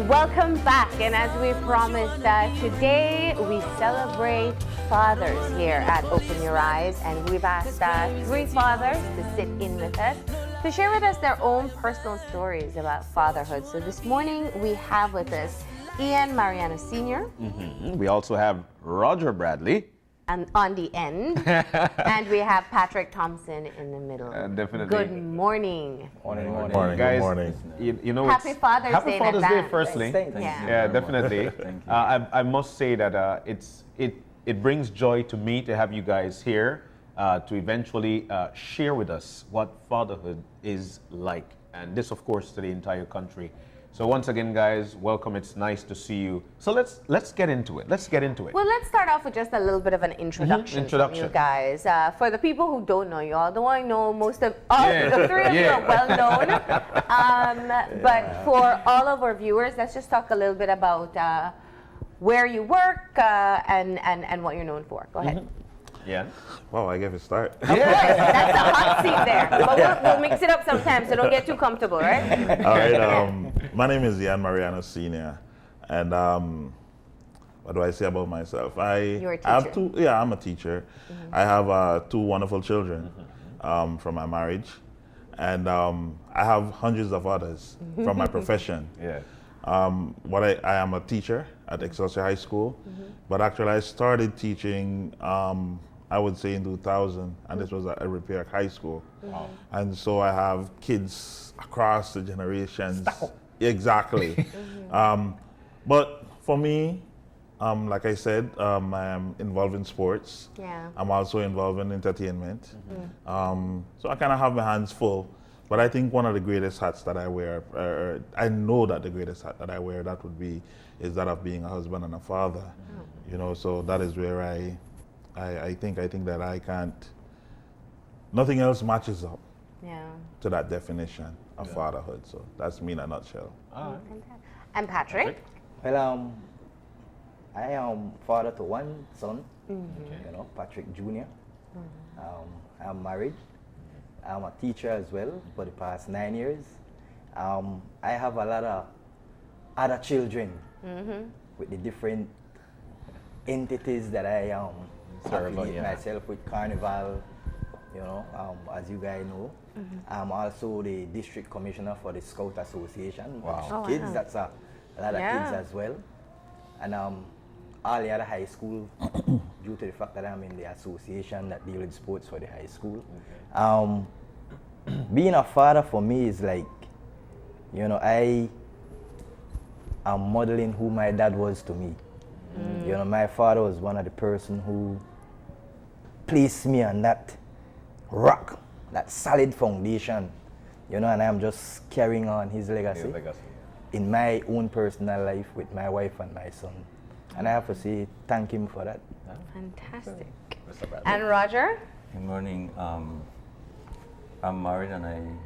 Welcome back, and as we promised, today we celebrate fathers here at Open Your Eyes, and we've asked three fathers to sit in with us to share with us their own personal stories about fatherhood. So this morning we have with us Ian Mariano Sr. We also have Roger Bradley. And on the end, and we have Patrick Thompson in the middle. Definitely. Good morning. Morning. Guys, Good morning. You know, Happy Father's Day in Father's Day, advance. firstly. Yeah. Yeah, definitely. I must say that it brings joy to me to have you guys here to eventually share with us what fatherhood is like, and this, of course, to the entire country. So once again, guys, welcome. It's nice to see you. So let's get into it. Well, let's start off with just a little bit of an introduction from you guys. For the people who don't know you, although I know most of the three of you are well known, but for all of our viewers, let's just talk a little bit about where you work and what you're known for. Go ahead. Yeah. Wow, I gave a start. Of course, that's a hot seat there. But we'll mix it up sometimes, so don't get too comfortable, right? All right. My name is Ian Mariano Sr. And what do I say about myself? You're a teacher. I'm a teacher. I have two wonderful children from my marriage. And I have hundreds of others from my profession. Yeah. I am a teacher at Excelsior High School, but actually I started teaching I would say in 2000, and this was at Repair High School. Wow. And so I have kids across the generations. Exactly. But for me, like I said, I am involved in sports. Yeah. I'm also involved in entertainment. So I kind of have my hands full. But I think one of the greatest hats that I wear, I know that the greatest hat that I wear, is that of being a husband and a father. You know, so that is where I think that I can't, nothing else matches up to that definition of fatherhood. So that's me in a nutshell. And Patrick? Well, I am father to one son, Patrick Jr. I'm married. I'm a teacher as well for the past 9 years. I have a lot of other children with the different entities that I affiliate myself with. Carnival, as you guys know. I'm also the district commissioner for the Scout Association. Wow. Kids, that's a lot of kids as well. And all the other high school, due to the fact that I'm in the association that deals with sports for the high school. Being a father for me is like, I am modeling who my dad was to me. My father was one of the person who placed me on that rock, that solid foundation, and I'm just carrying on his legacy in my own personal life with my wife and my son. And I have to say thank him for that. Fantastic. And Roger? Good morning. I'm married and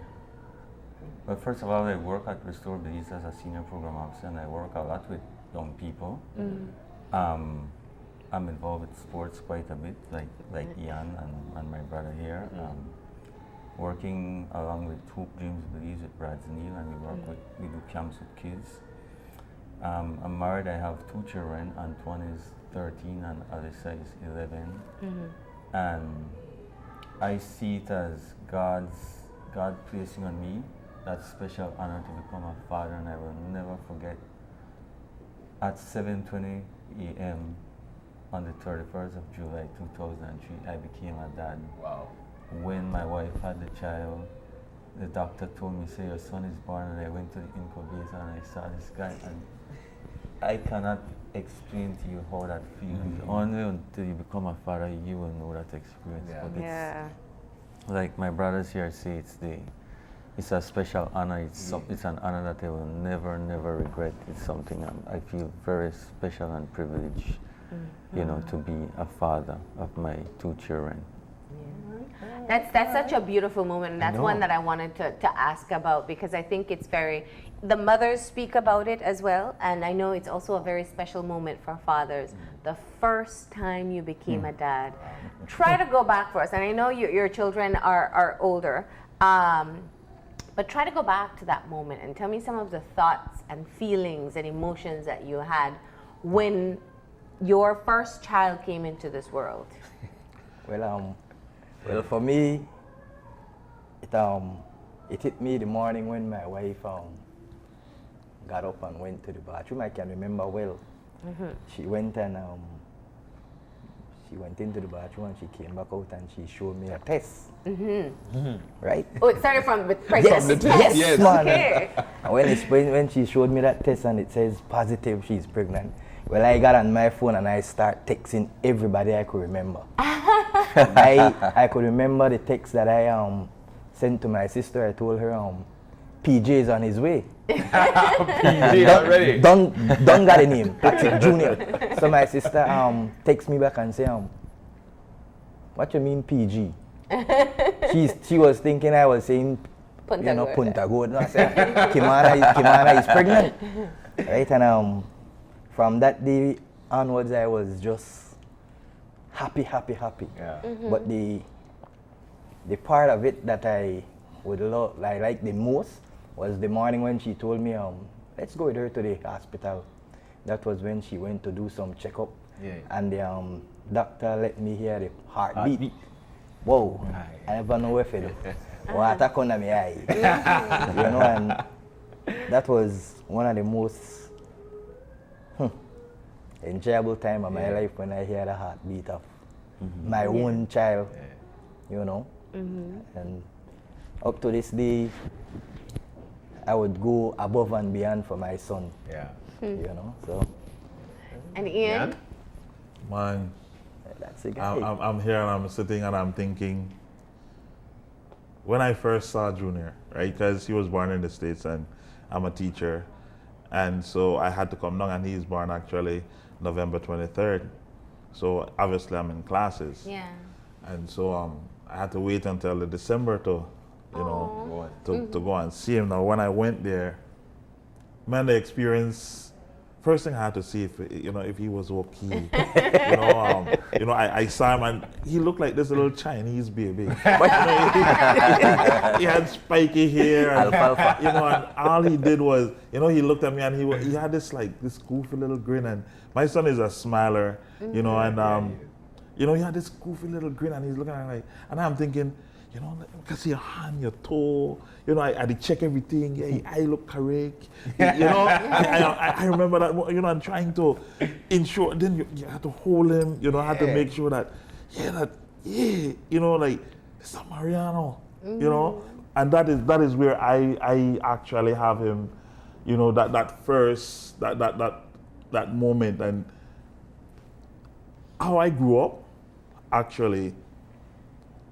first of all, I work at Restore Belize as a senior program officer, and I work a lot with young people. I'm involved with sports quite a bit, like Ian and my brother here. Working along with Hope Dreams Belize with Brad Neal, and we do camps with kids. I'm married, I have two children. Antoine is 13 and Alyssa is 11. And I see it as God placing on me that special honor to become a father, and I will never forget at 7:20 a.m. on the 31st of July 2003, I became a dad. Wow. When my wife had the child, the doctor told me, say, your son is born, and I went to the incubator and I saw this guy, and I cannot explain to you how that feels. Only until you become a father, you will know that experience. But it's like my brothers here say, it's a special honor. It's an honor that I will never regret. It's something I feel very special and privileged, to be a father of my two children. That's such a beautiful moment, and that's one that I wanted to ask about, because I think it's the mothers speak about it as well, and I know it's also a very special moment for fathers. The first time you became a dad. Try to go back for us, and I know your children are older, but But try to go back to that moment and tell me some of the thoughts and feelings and emotions that you had when your first child came into this world. Well, for me, it hit me the morning when my wife got up and went to the bathroom. I can remember well. She went and she went into the bathroom and she came back out and she showed me a test. Right? Oh, it started from the pregnancy. Yes, man. Okay. And when she showed me that test and it says positive, she's pregnant. Well, I got on my phone and I start texting everybody I could remember. I could remember the text that I sent to my sister. I told her PJ is on his way. PJ already. Don't got a name, Patrick Jr. So my sister texts me back and say, what you mean PG? She was thinking I was saying, Punta Gorda. No, I said, Kimana is pregnant. Right? And from that day onwards, I was just happy. Yeah. But the part of it that I like the most was the morning when she told me, let's go with her to the hospital. That was when she went to do some checkup. Yeah. And the doctor let me hear the heartbeat. Whoa, I never know if it water come to my eye. And that was one of the most enjoyable time of my life when I hear the heartbeat of my own child, And up to this day, I would go above and beyond for my son. Yeah. So. And Ian? Man, that's the guy. I'm here and I'm sitting and I'm thinking, when I first saw Junior, right, because he was born in the States and I'm a teacher, and so I had to come down, and he's born actually November 23rd. So obviously I'm in classes. Yeah. And so I had to wait until the December to go and see him. Now when I went there, man, the experience, first thing I had to see if he was okay. I saw him and he looked like this little Chinese baby. But he had spiky hair, and, and all he did was, he looked at me and he had this goofy little grin. And my son is a smiler, and he had this goofy little grin and he's looking at me like, and I'm thinking, because your hand, your toe, I check everything. Yeah, your eye look correct. I remember that. I'm trying to ensure. Then you have to hold him. Have to make sure that, Mr. Mariano. And that is where I actually have him. That moment and how I grew up, actually.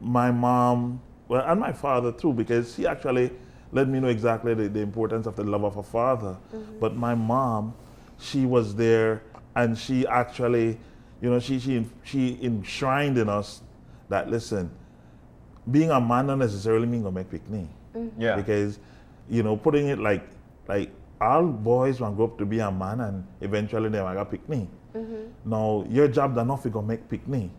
My mom, and my father too, because he actually let me know exactly the importance of the love of a father. But my mom, she was there, and she actually, she enshrined in us that, listen, being a man don't necessarily mean gonna make picnic. Yeah. Because, putting it like all boys want to grow up to be a man, and eventually they want to picnic. Now your job is not to go make picnic.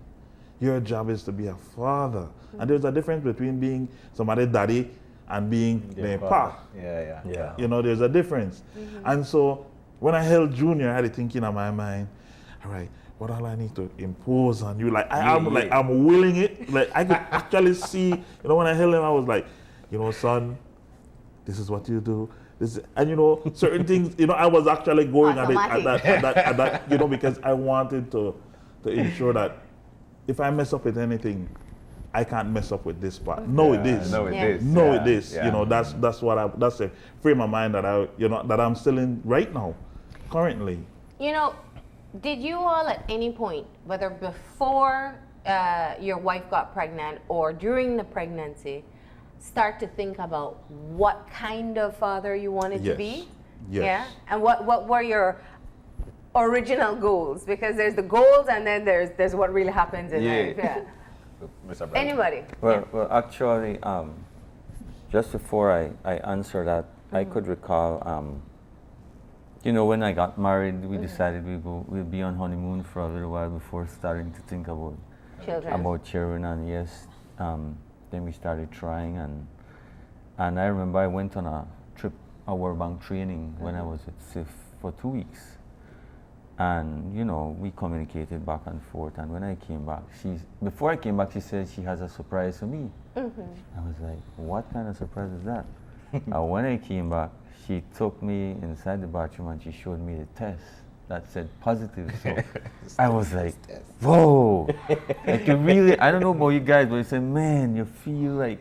Your job is to be a father. And there's a difference between being somebody's daddy and being their pa. Yeah. There's a difference. And so when I held Junior, I had it thinking in my mind, all right, what all I need to impose on you? I'm willing it. Like I could actually see, when I held him, I was like, son, this is what you do. And certain things, I was actually going at that, because I wanted to ensure that if I mess up with anything, I can't mess up with this part. No, it is. No, it is. No, it is. Yeah. That's a frame of mind that that I'm still in right now, currently. Did you all at any point, whether before your wife got pregnant or during the pregnancy, start to think about what kind of father you wanted to be? Yes. Yeah. And what were your original goals? Because there's the goals and then there's what really happens in life. Yeah. Anybody? Well, actually, just before I answer that, I could recall, when I got married, we decided we'll be on honeymoon for a little while before starting to think about children. And yes, then we started trying, And I remember I went on a trip, a World Bank training when I was at SIF for 2 weeks. And, you know, we communicated back and forth. And when I came back, before I came back, she said she has a surprise for me. I was like, what kind of surprise is that? And when I came back, she took me inside the bathroom and she showed me the test that said positive. So I was like, whoa. Like you really, I don't know about you guys, but you say, man, you feel like,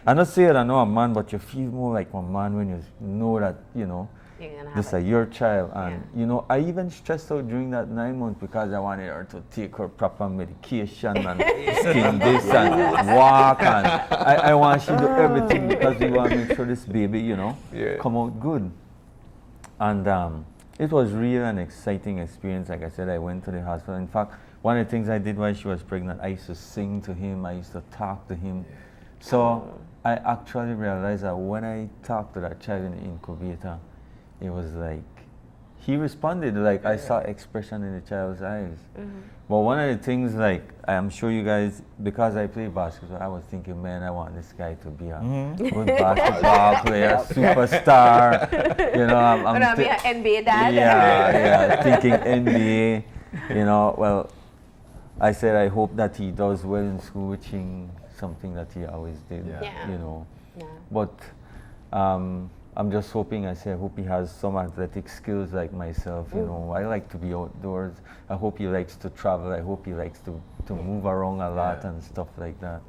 I'm not saying I know a man, but you feel more like a man when you know that, you know, this is your child. And, you know, I even stressed out during that 9 months because I wanted her to take her proper medication and skin this and walk. And I want she to do everything because we want to make sure this baby, you know, come out good. And it was really an exciting experience. Like I said, I went to the hospital. In fact, one of the things I did while she was pregnant, I used to sing to him. I used to talk to him. So I actually realized that when I talked to that child in the incubator, it was like, he responded, like I saw expression in the child's eyes. But one of the things, like, I'm sure you guys, because I play basketball, I was thinking, man, I want this guy to be a good basketball player, superstar. You know, I'm NBA dad. Yeah, thinking NBA. You know, well, I said I hope that he does well in school, which is something that he always did. You know, but. I'm just hoping, I hope he has some athletic skills like myself, you know. I like to be outdoors. I hope he likes to travel. I hope he likes to move around a lot and stuff like that.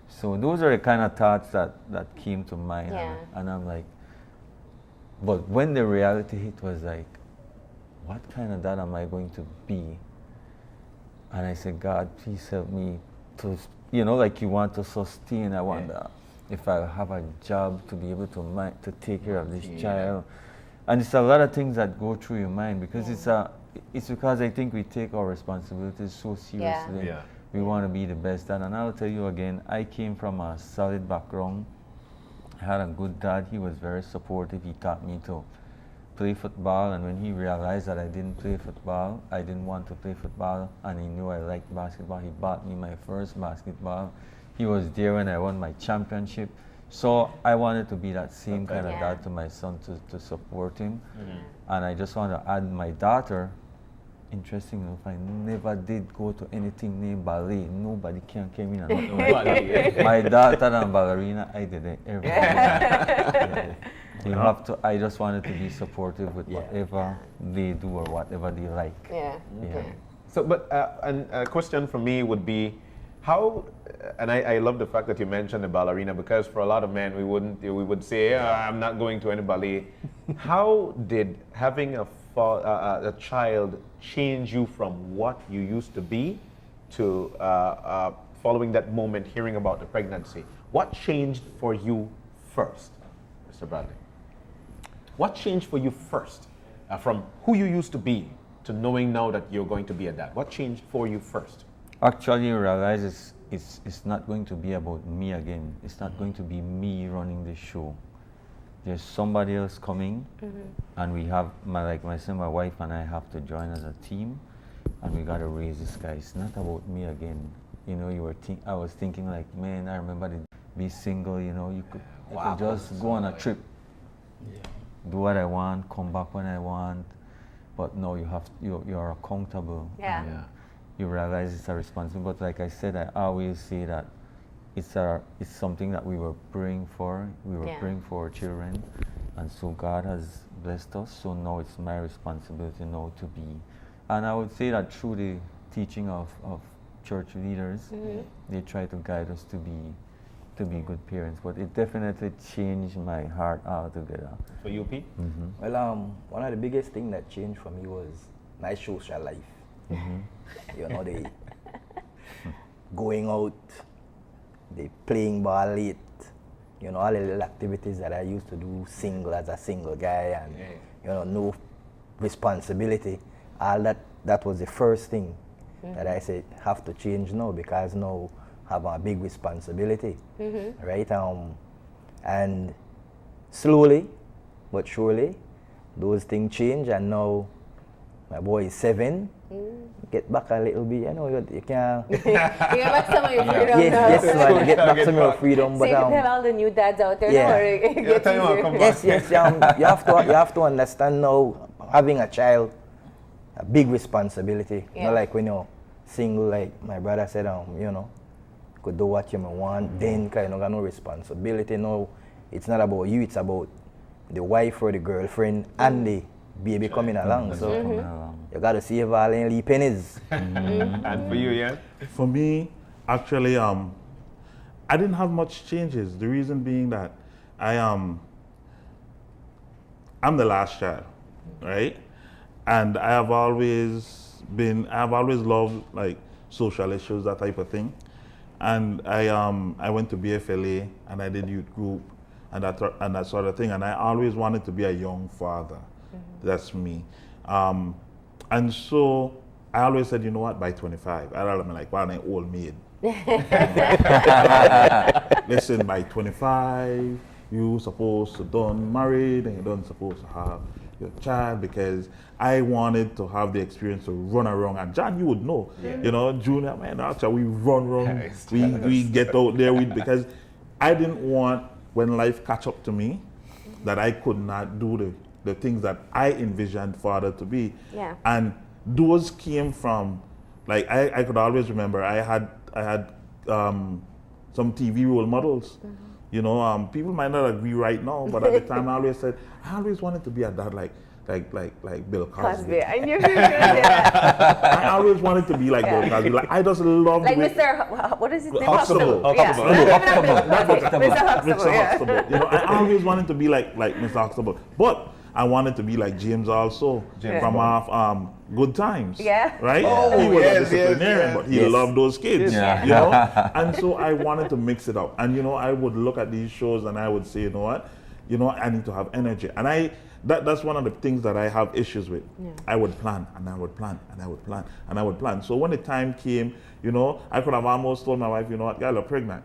So those are the kind of thoughts that came to mind. And I'm like, but when the reality hit was like, what kind of dad am I going to be? And I said, God, please help me to, you know, like you want to sustain. I want that. If I have a job to be able to take care of this child. And it's a lot of things that go through your mind because it's because I think we take our responsibilities so seriously. We want to be the best dad. And I'll tell you again, I came from a solid background. I had a good dad. He was very supportive. He taught me to play football. And when he realized that I didn't play football, I didn't want to play football, and he knew I liked basketball, he bought me my first basketball. He was there when I won my championship. So I wanted to be that same kind of dad to my son to support him. And I just want to add my daughter, interesting enough, I never did go to anything named ballet. Nobody can came in and my daughter and ballerina, I did it every day. You have to, I just wanted to be supportive with whatever they do or whatever they like. So, but and a question for me would be, how, and I love the fact that you mentioned the ballerina, because for a lot of men we would say, I'm not going to any ballet. How did having a child change you from what you used to be to following that moment, hearing about the pregnancy? What changed for you first, Mr. Bradley? What changed for you first from who you used to be to knowing now that you're going to be a dad? What changed for you first? Actually, you realize it's not going to be about me again. It's not going to be me running the show. There's somebody else coming, and we have, my wife and I have to join as a team, and we got to raise this guy. It's not about me again. You know, I was thinking like, man, I remember to be single, you know, you could just go on a trip, do what I want, come back when I want, but no, you're accountable. You realize it's a responsibility. But like I said, I always say that it's something that we were praying for. We were praying for our children, and so God has blessed us. So now it's my responsibility now to be. And I would say that through the teaching of church leaders, they try to guide us to be good parents. But it definitely changed my heart altogether. For you, Pete? Well, one of the biggest things that changed for me was my social life. You know, they going out, they playing ball late, you know, all the little activities that I used to do as a single guy, and you know, no responsibility. All that was the first thing that I said have to change now, because now I have a big responsibility, right? And slowly but surely those things change, and now my boy is 7. Get back a little bit, you know, you can. You get back some of your freedom. Yes, man, get back some of your freedom. So But you can tell all the new dads out there, yeah. don't worry. Get tell you what, easier. come yes, you have to understand now, having a child, a big responsibility. Yeah. Not like when you're single, like my brother said, you know, could do what you may want, then kind of got no responsibility. No, it's not about you, it's about the wife or the girlfriend and the baby coming along. So you gotta save all and leave pennies. And for you, yeah? For me, actually, I didn't have much changes. The reason being that I'm the last child, right? And I have always loved like social issues, that type of thing. And I went to BFLA and I did youth group and that sort of thing. And I always wanted to be a young father. That's me. And so I always said, you know what, by 25, I'm like, well, I'm an old maid. Listen, by 25, you're supposed to done married and you're done supposed to have your child, because I wanted to have the experience to run around. And John, you would know, you know, Junior, man, actually we run around, we get out there because I didn't want, when life catch up to me, that I could not do the things that I envisioned father to be. Yeah. And those came from, like, I could always remember I had some TV role models. You know, people might not agree right now, but at the time I always said, I always wanted to be a dad like Bill Cosby. I knew you were going to say that. I always wanted to be like Bill Cosby. Like, I just love Like the way, Mr. What is his name? Huxtable. Huxtable. Mr. Huxtable. Yeah. Huxtable. You know, I always wanted to be like Mr. Huxtable, but I wanted to be like James also from off Good Times. Yeah. Right? Oh, he was yes, a disciplinarian, yes, but he loved those kids. Yeah. You know? And so I wanted to mix it up. And you know, I would look at these shows and I would say, you know what? You know, I need to have energy. And that's one of the things that I have issues with. Yeah. I would plan and I would plan and I would plan and I would plan. So when the time came, you know, I could have almost told my wife, you know what, girl, I'm pregnant.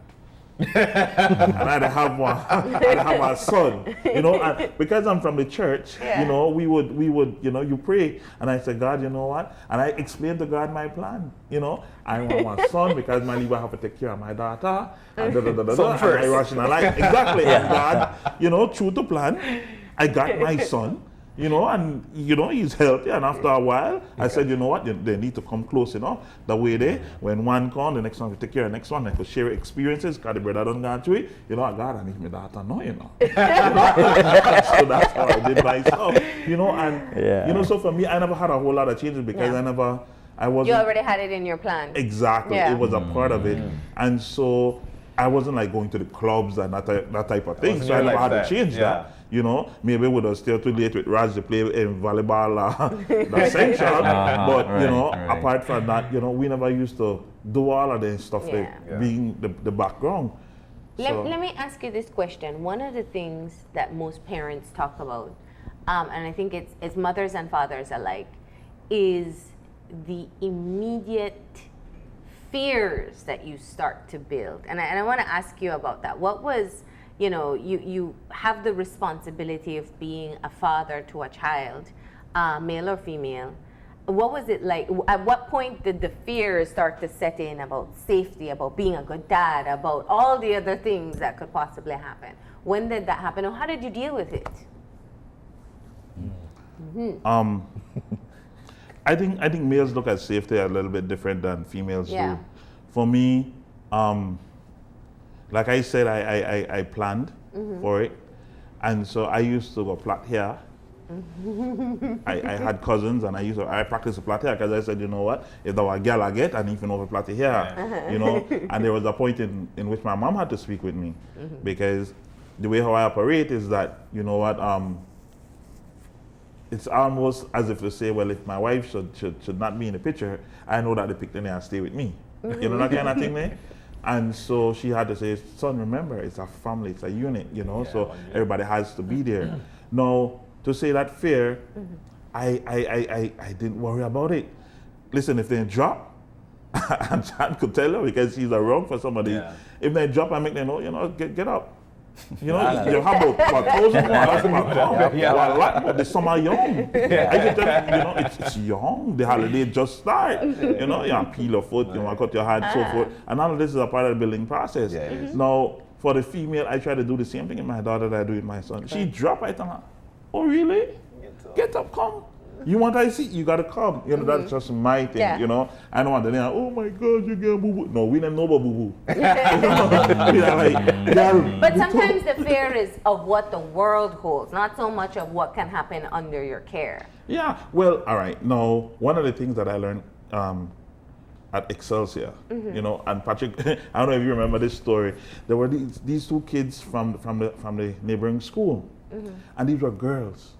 And I'd have a son, you know, and because I'm from the church, you know, we would, you know, you pray, and I said, God, you know what? And I explained to God my plan, you know, I want my son because my leader have to take care of my daughter, and and I rationalize exactly, and God, you know, true to plan, I got my son. You know, and you know, he's healthy, and after a while, I said, you know what, they need to come close, you know, the way when one come, the next one will take care of the next one, I could share experiences, because the brother don't go through it, you know, God, I need my daughter now, you know. So that's how I did myself, you know, and, you know, so for me, I never had a whole lot of changes because I wasn't. You already had it in your plan. Exactly, it was a part of it, and so I wasn't like going to the clubs and that type of thing, so I never had to change that. You know, maybe we would have still too late with Raj to play in volleyball the section, but you know, apart from that, you know, we never used to do all of the stuff like being the background. Let me ask you this question. One of the things that most parents talk about, and I think it's mothers and fathers alike, is the immediate fears that you start to build. And I want to ask you about that. What was, you know, you have the responsibility of being a father to a child, male or female. What was it like? At what point did the fears start to set in about safety, about being a good dad, about all the other things that could possibly happen? When did that happen, or how did you deal with it? I think males look at safety a little bit different than females do. For me, like I said, I planned for it, and so I used to go plait hair. I had cousins, and I practiced the plait hair because I said, you know what, if there were a girl I get, I need to know how to plait hair, you know. And there was a point in which my mom had to speak with me because the way how I operate is that, you know what, it's almost as if to say, well, if my wife should not be in the picture, I know that the picture will stay with me. You know that kind of thing, man? And so she had to say, son, remember, it's a family, it's a unit, you know, so everybody has to be there. Now, to say that fear, I didn't worry about it. Listen, if they drop, and John could tell her because he's around for somebody, if they drop, I make them know, you know, get up. You know, you have about 1,000 more. That's about a lot more. The summer young. I can tell you, you know, it's young. The holiday just start. You know, you peel your foot, you cut your hand, so forth. And all of this is a part of the building process. Now, for the female, I try to do the same thing with my daughter that I do with my son. She drop, I tell her, oh really? Get up, come. You want I see? You gotta come. You know, that's just my thing, you know. I don't want to oh my God, you get boo-boo. No, we don't know about boo-boo. But sometimes the fear is of what the world holds, not so much of what can happen under your care. Yeah, well, all right. Now, one of the things that I learned at Excelsior, you know, and Patrick, I don't know if you remember this story. There were these two kids from the neighboring school, and these were girls,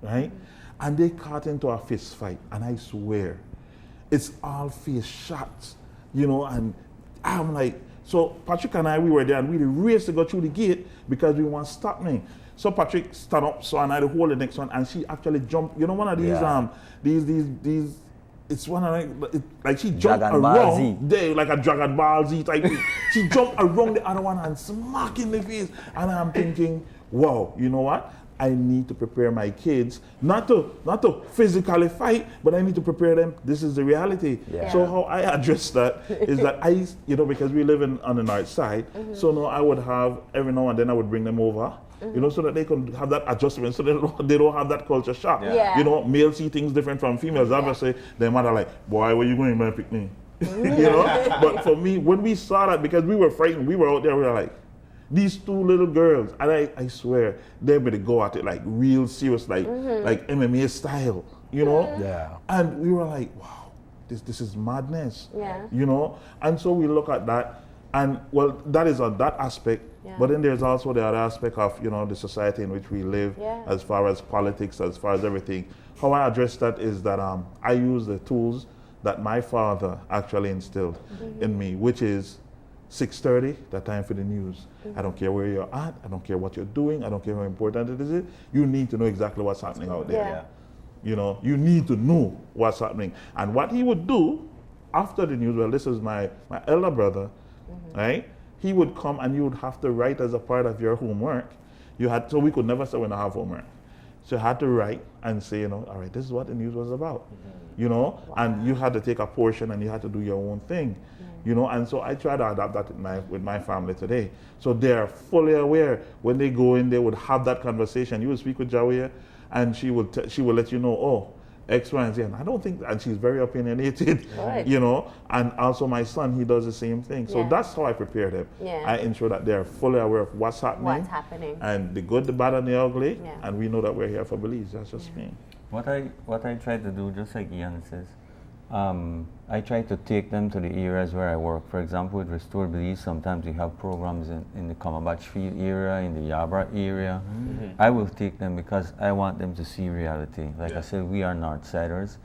right? And they caught into a fist fight, and I swear, it's all face shots, you know, and I'm like, so Patrick and I, we were there, and we raced to go through the gate because we want to stop me. So Patrick stood up, so and I hold the next one, and she actually jumped, you know, one of these, it's one of like she jumped around, like a Dragon Ball Z type thing. She jumped around the other one and smack in the face, and I'm thinking, wow, you know what? I need to prepare my kids, not to physically fight, but I need to prepare them. This is the reality. So how I address that is that I, you know, because we live on the north side, so now I would have, every now and then I would bring them over, you know, so that they can have that adjustment, so they don't have that culture shock. You know, males see things different from females. Obviously, their mother like, boy, where you going, man, pick me? You know? But for me, when we saw that, because we were frightened, we were out there, we were like, these two little girls, and I swear, they better go at it like real serious, like MMA style, you know? Yeah. And we were like, wow, this is madness, you know? And so we look at that, and well, that is on that aspect, but then there's also the other aspect of, you know, the society in which we live, as far as politics, as far as everything. How I address that is that I use the tools that my father actually instilled in me, which is 6:30, that time for the news. I don't care where you're at, I don't care what you're doing, I don't care how important it is. You need to know exactly what's happening out there. You know, you need to know what's happening. And what he would do after the news, well, this is my elder brother, right? He would come and you would have to write as a part of your homework. So we could never say we don't have homework. So you had to write and say, you know, all right, this is what the news was about, you know, and you had to take a portion and you had to do your own thing. You know, and so I try to adapt that with my family today. So they're fully aware when they go in, they would have that conversation. You would speak with Jawiya, and she will let you know, oh, X, Y, and Z. And I don't think, and she's very opinionated, you know. And also my son, he does the same thing. So that's how I prepare them. I ensure that they're fully aware of what's happening. And the good, the bad, and the ugly. And we know that we're here for Belize. That's just me. What I try to do, just like Ian says, I try to take them to the areas where I work. For example, with Restore Belize, sometimes we have programs in the Comabatch Field area, in the Yabra area. I will take them because I want them to see reality. Like I said, we are Northsiders,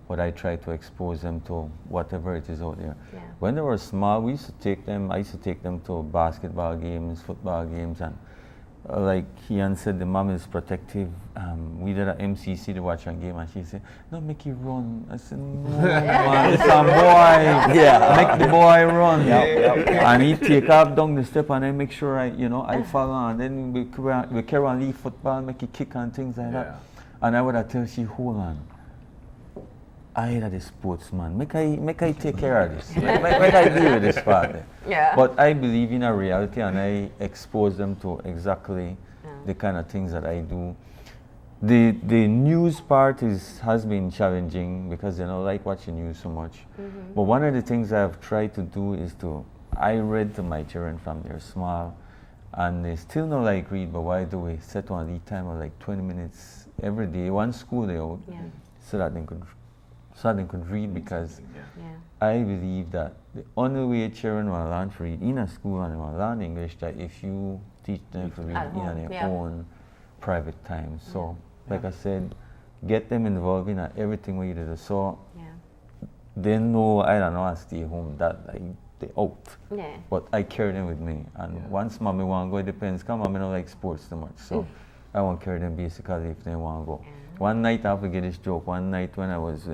but I try to expose them to whatever it is out there. When they were small, I used to take them to basketball games, football games, and like Ian said, the mom is protective. We did an MCC to watch a game, and she said, "No, make you run." I said, "No, man, some boy, make the boy run." And he take off down the step, and I make sure I follow on. Then we carry on leave football, make it kick and things like that. And I would have tell she, "Hold on, I am the sportsman. Make I take care of this. make I deal with this part." But I believe in a reality, and I expose them to exactly the kind of things that I do. The news part has been challenging because they don't like watching news so much. But one of the things I've tried to do is I read to my children from they're small, and they still don't like read, but why do we set one lead time of like 20 minutes every day, one school day out, so that they could read, because I believe that the only way children will learn to read in a school and will learn English that if you teach them to read in their own private time. So, like I said, get them involved in everything we do. So they know, I don't know, I stay home, that they out. But I carry them with me. And once mommy want to go, it depends, because mommy don't like sports too much. So I won't carry them basically if they want to go. One night, I forget this joke, one night when I was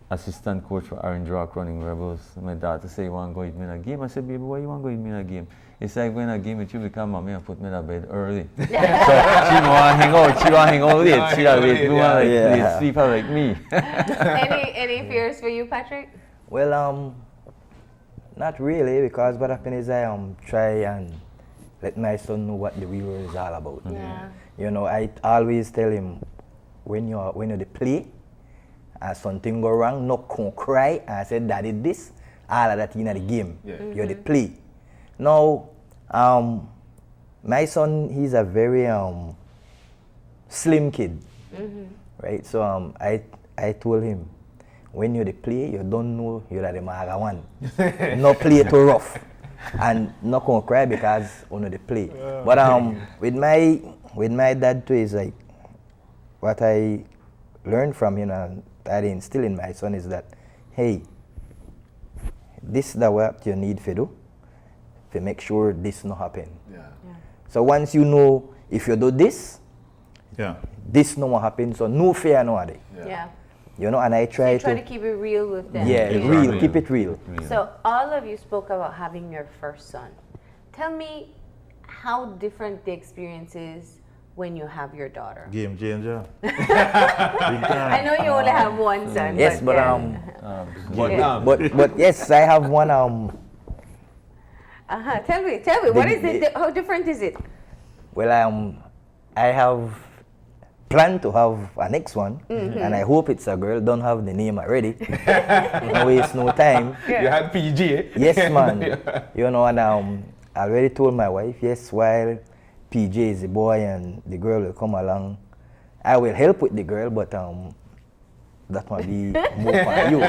assistant coach for Orange Rock Running Rebels. My daughter say, you want to go with me in a game? I said, baby, why you want to go with me in a game? It's like when I game with you because mommy and put me in bed early. So she want to hang out. She want to hang out late. She want to sleep out like me. Any fears for you, Patrick? Well, not really, because what happened is I try and let my son know what the real world is all about. Yeah. You know, I always tell him when you play and something go wrong, not come cry and say daddy this, all of that in the game. Yeah. You're the play. Now, my son, he's a very slim kid, right? So I told him, when you play, you don't know you're the maga one. No play too rough, and not gonna cry because you the play. But with my dad too is like what I learned from him and that I instill in my son is that, hey, this is the what you need to do to make sure this not happen. Yeah. So once you know if you do this, this no more happen. So no fear no other. Yeah. You know, and I try to keep it real with them. Yeah, real. Keep it real. So all of you spoke about having your first son. Tell me how different the experience is when you have your daughter. Game changer. I know you only have one son. Yes, but yes, I have one. Tell me, what is it? How different is it? Well, I have planned to have a next one, and I hope it's a girl. Don't have the name already. Don't waste no time. Yeah. You had PG, eh? Yes, man. You know, and I already told my wife, yes, while PJ is the boy and the girl will come along, I will help with the girl, but that might be more for you.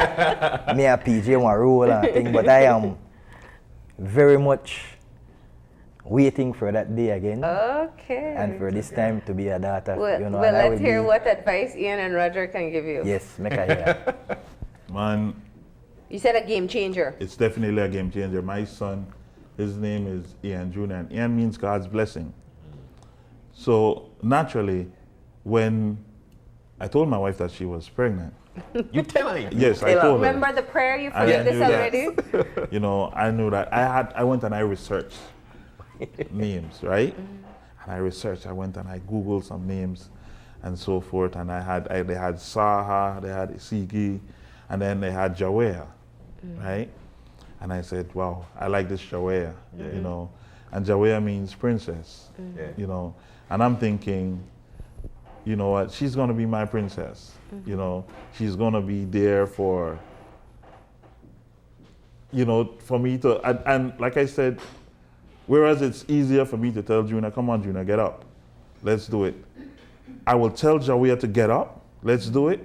Me and PJ want role and thing, but I am very much waiting for that day again. Okay. And for this time to be a daughter. Well, you know, let's hear what advice Ian and Roger can give you. Yes, make I hear. Man, you said a game changer. It's definitely a game changer. My son, his name is Ian Jr., and Ian means God's blessing. So naturally, when I told my wife that she was pregnant, you tell her? Yes, I told her. Remember the prayer? You forget this already? You know, I knew that. I went and I researched names, right? And I went and I Googled some names and so forth. And they had Saha, they had Isigi, and then they had Jawea, right? And I said, wow, I like this Jawea, you know. And Jawea means princess, you know. And I'm thinking, you know what, she's gonna be my princess. You know, she's gonna be there for, you know, for me to, and like I said, whereas it's easier for me to tell Junior, come on, Junior, get up. Let's do it. I will tell Jawea to get up, let's do it,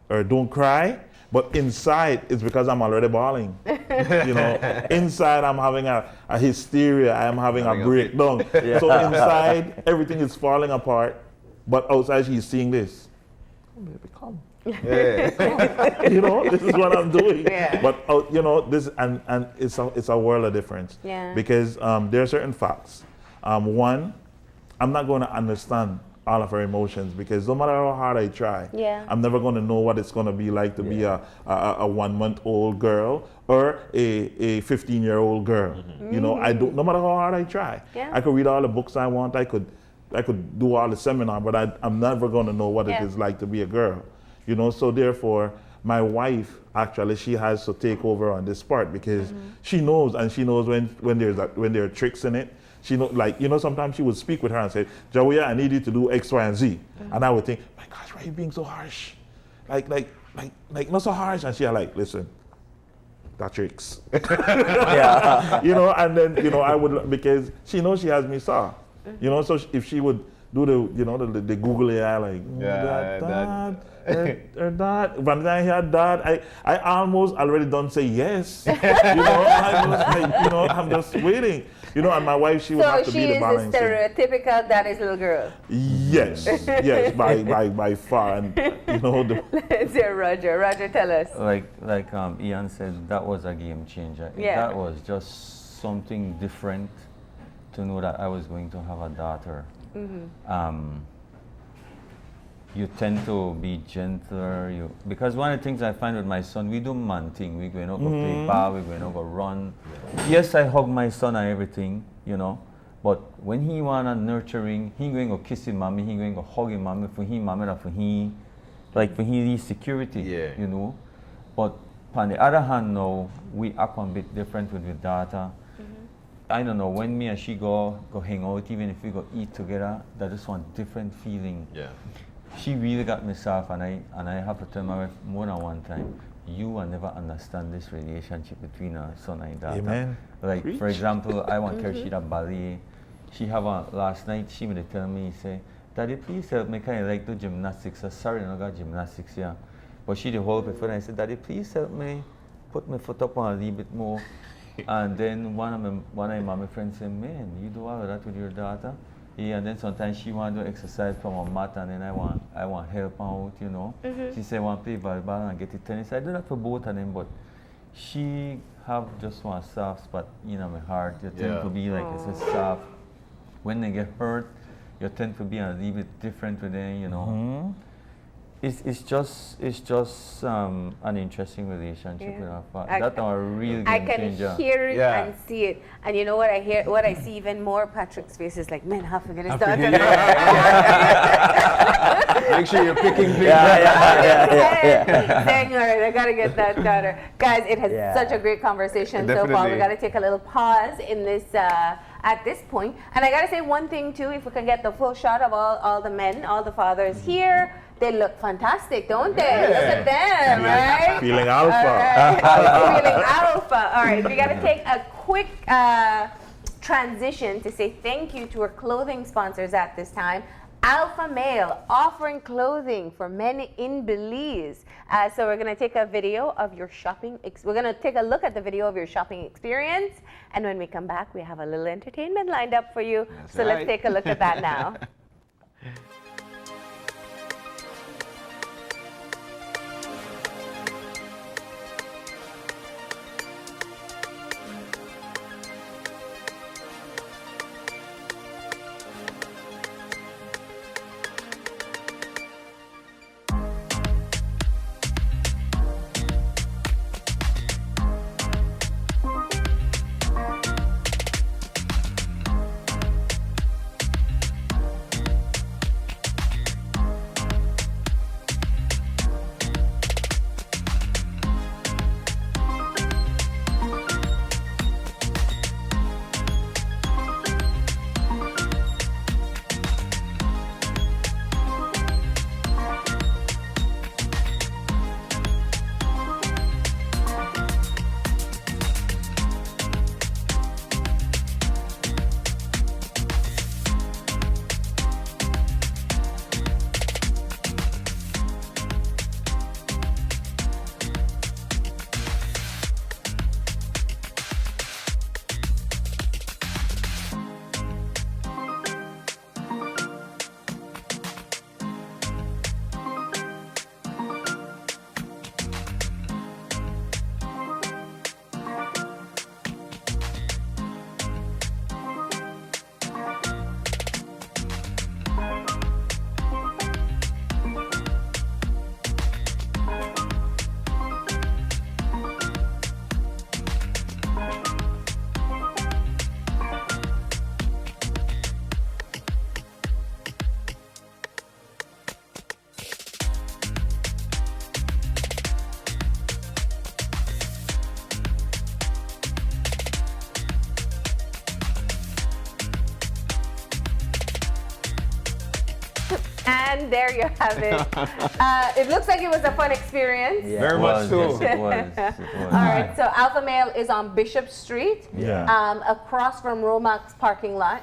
or don't cry. But inside, it's because I'm already bawling. You know, inside I'm having a hysteria, I'm having a breakdown. So inside, everything is falling apart. But outside, she's seeing this. Oh, baby, come. Yeah. You know, this is what I'm doing. Yeah. But you know, this and it's a world of difference. Yeah. Because there are certain facts. One, I'm not going to understand all of her emotions because no matter how hard I try, I'm never going to know what it's going to be like to be a 1-month-old girl or a 15-year-old girl. You know, I don't. No matter how hard I try, I could read all the books I want. I could do all the seminar, but I'm never going to know what it is like to be a girl. You know, so therefore, my wife actually she has to take over on this part because she knows, and she knows when there are tricks in it. She know, like, you know, sometimes she would speak with her and say, Jawea, I need you to do X, Y, and Z. And I would think, my gosh, why are you being so harsh? Like not so harsh. And she like, listen, that tricks. You know, and then, you know, I would, because she knows she has me saw. You know, so if she would do the, you know, the Google AI, like, that. When I hear that, I almost already don't say yes. You know, I'm just waiting. You know, and my wife, she would have to be the balance. So she is the stereotypical daddy's little girl. Yes, yes, by far. And you know, let's hear Roger. Roger, tell us. Like Ian said, that was a game changer. Yeah. That was just something different to know that I was going to have a daughter. you tend to be gentler. Because one of the things I find with my son, we do man thing. We going out go play ball, we going out go run. Yes, I hug my son and everything, you know. But when he wanna nurturing, he going to kiss his mommy, he going to hug his mommy for him, mommy for he, like for he needs security, you know. But on the other hand, now we act a bit different with the daughter. I don't know, when me and she go hang out, even if we go eat together, that is one different feeling. Yeah. She really got me soft, and I have to tell my wife more than one time, you will never understand this relationship between a son and daughter. Amen. Like, Preach. for example, I want Kershida ballet. She have last night, she would tell me, say, Daddy, please help me, kind of like do gymnastics. Sorry, I don't got gymnastics here. But she the whole before, and I said, Daddy, please help me, put my foot up on a little bit more. And then one of my mommy friends said, man, you do all of that with your daughter? Yeah, and then sometimes she want to do exercise from a mat, and then I want help her out, you know. She said, I want to play volleyball and get it tennis. I do that for both of them, but she have just one soft spot, you know, my heart. You tend to be like, it's a soft. When they get hurt, you tend to be a little bit different with them, you know. It's just an interesting relationship with our father. That's our real game changer. I can hear it and see it. And you know what I hear? What I see even more, Patrick's face is like, man, how forget his daughter. Make sure you're picking things Saying, all right, I got to get that daughter. Guys, it has such a great conversation so far. We got to take a little pause in this at this point. And I got to say one thing, too, if we can get the full shot of all the men, all the fathers here. They look fantastic, don't they? Look at them, right? Feeling alpha. Right. Feeling alpha. All right, we got to take a quick transition to say thank you to our clothing sponsors at this time. Alpha Male, offering clothing for men in Belize. So we're going to take a video of your shopping. We're going to take a look at the video of your shopping experience. And when we come back, we have a little entertainment lined up for you. So let's take a look at that now. And there you have it. It looks like it was a fun experience. Yeah, very much so. Yes, it was. All right, so Alpha Male is on Bishop Street, across from Romax parking lot,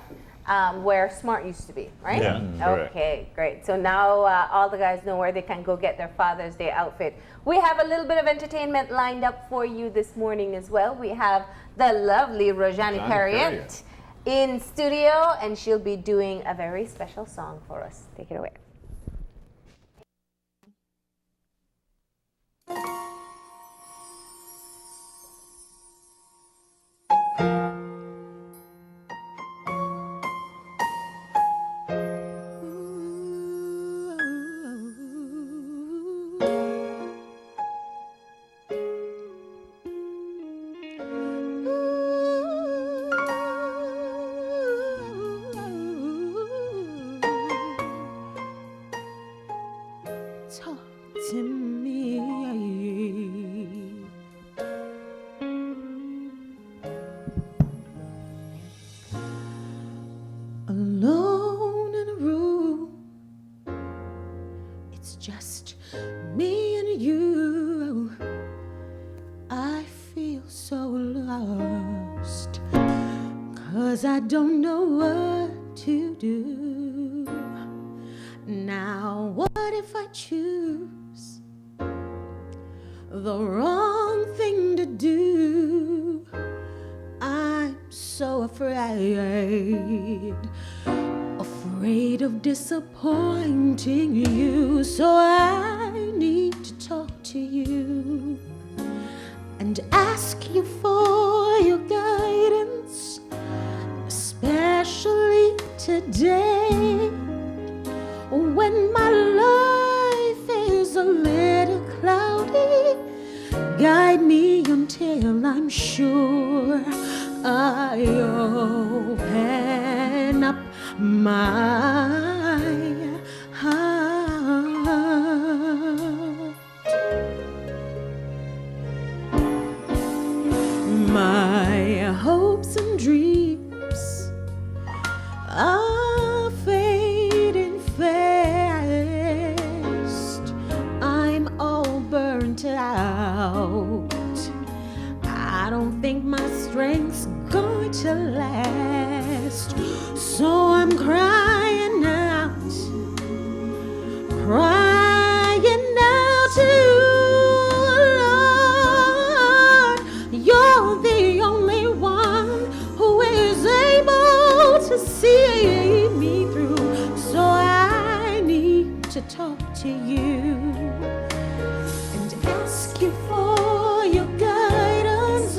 where Smart used to be, right? Yeah, okay, great. So now all the guys know where they can go get their Father's Day outfit. We have a little bit of entertainment lined up for you this morning as well. We have the lovely Rojani Carriant in studio, and she'll be doing a very special song for us. Take it away. you, I feel so lost, 'cause I don't know what to do. Now what if I choose the wrong thing to do? I'm so afraid of disappointing you, so I need to talk to you and ask you for your guidance, especially today when my life is a little cloudy. Guide me until I'm sure I open up my heart. My hopes and dreams are fading fast. I'm all burnt out. I don't think my strength's going to last. So I'm crying out to Lord. You're the only one who is able to see me through. So I need to talk to you and ask you for your guidance,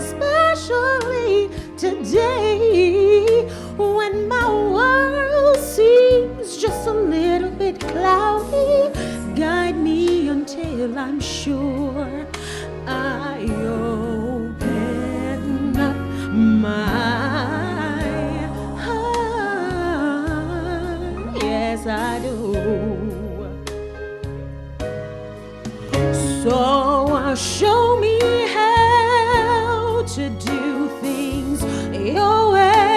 especially today when my world seems just a little bit cloudy. Guide me until I'm sure I open up my heart. Yes, I do. So show me how to do things your way.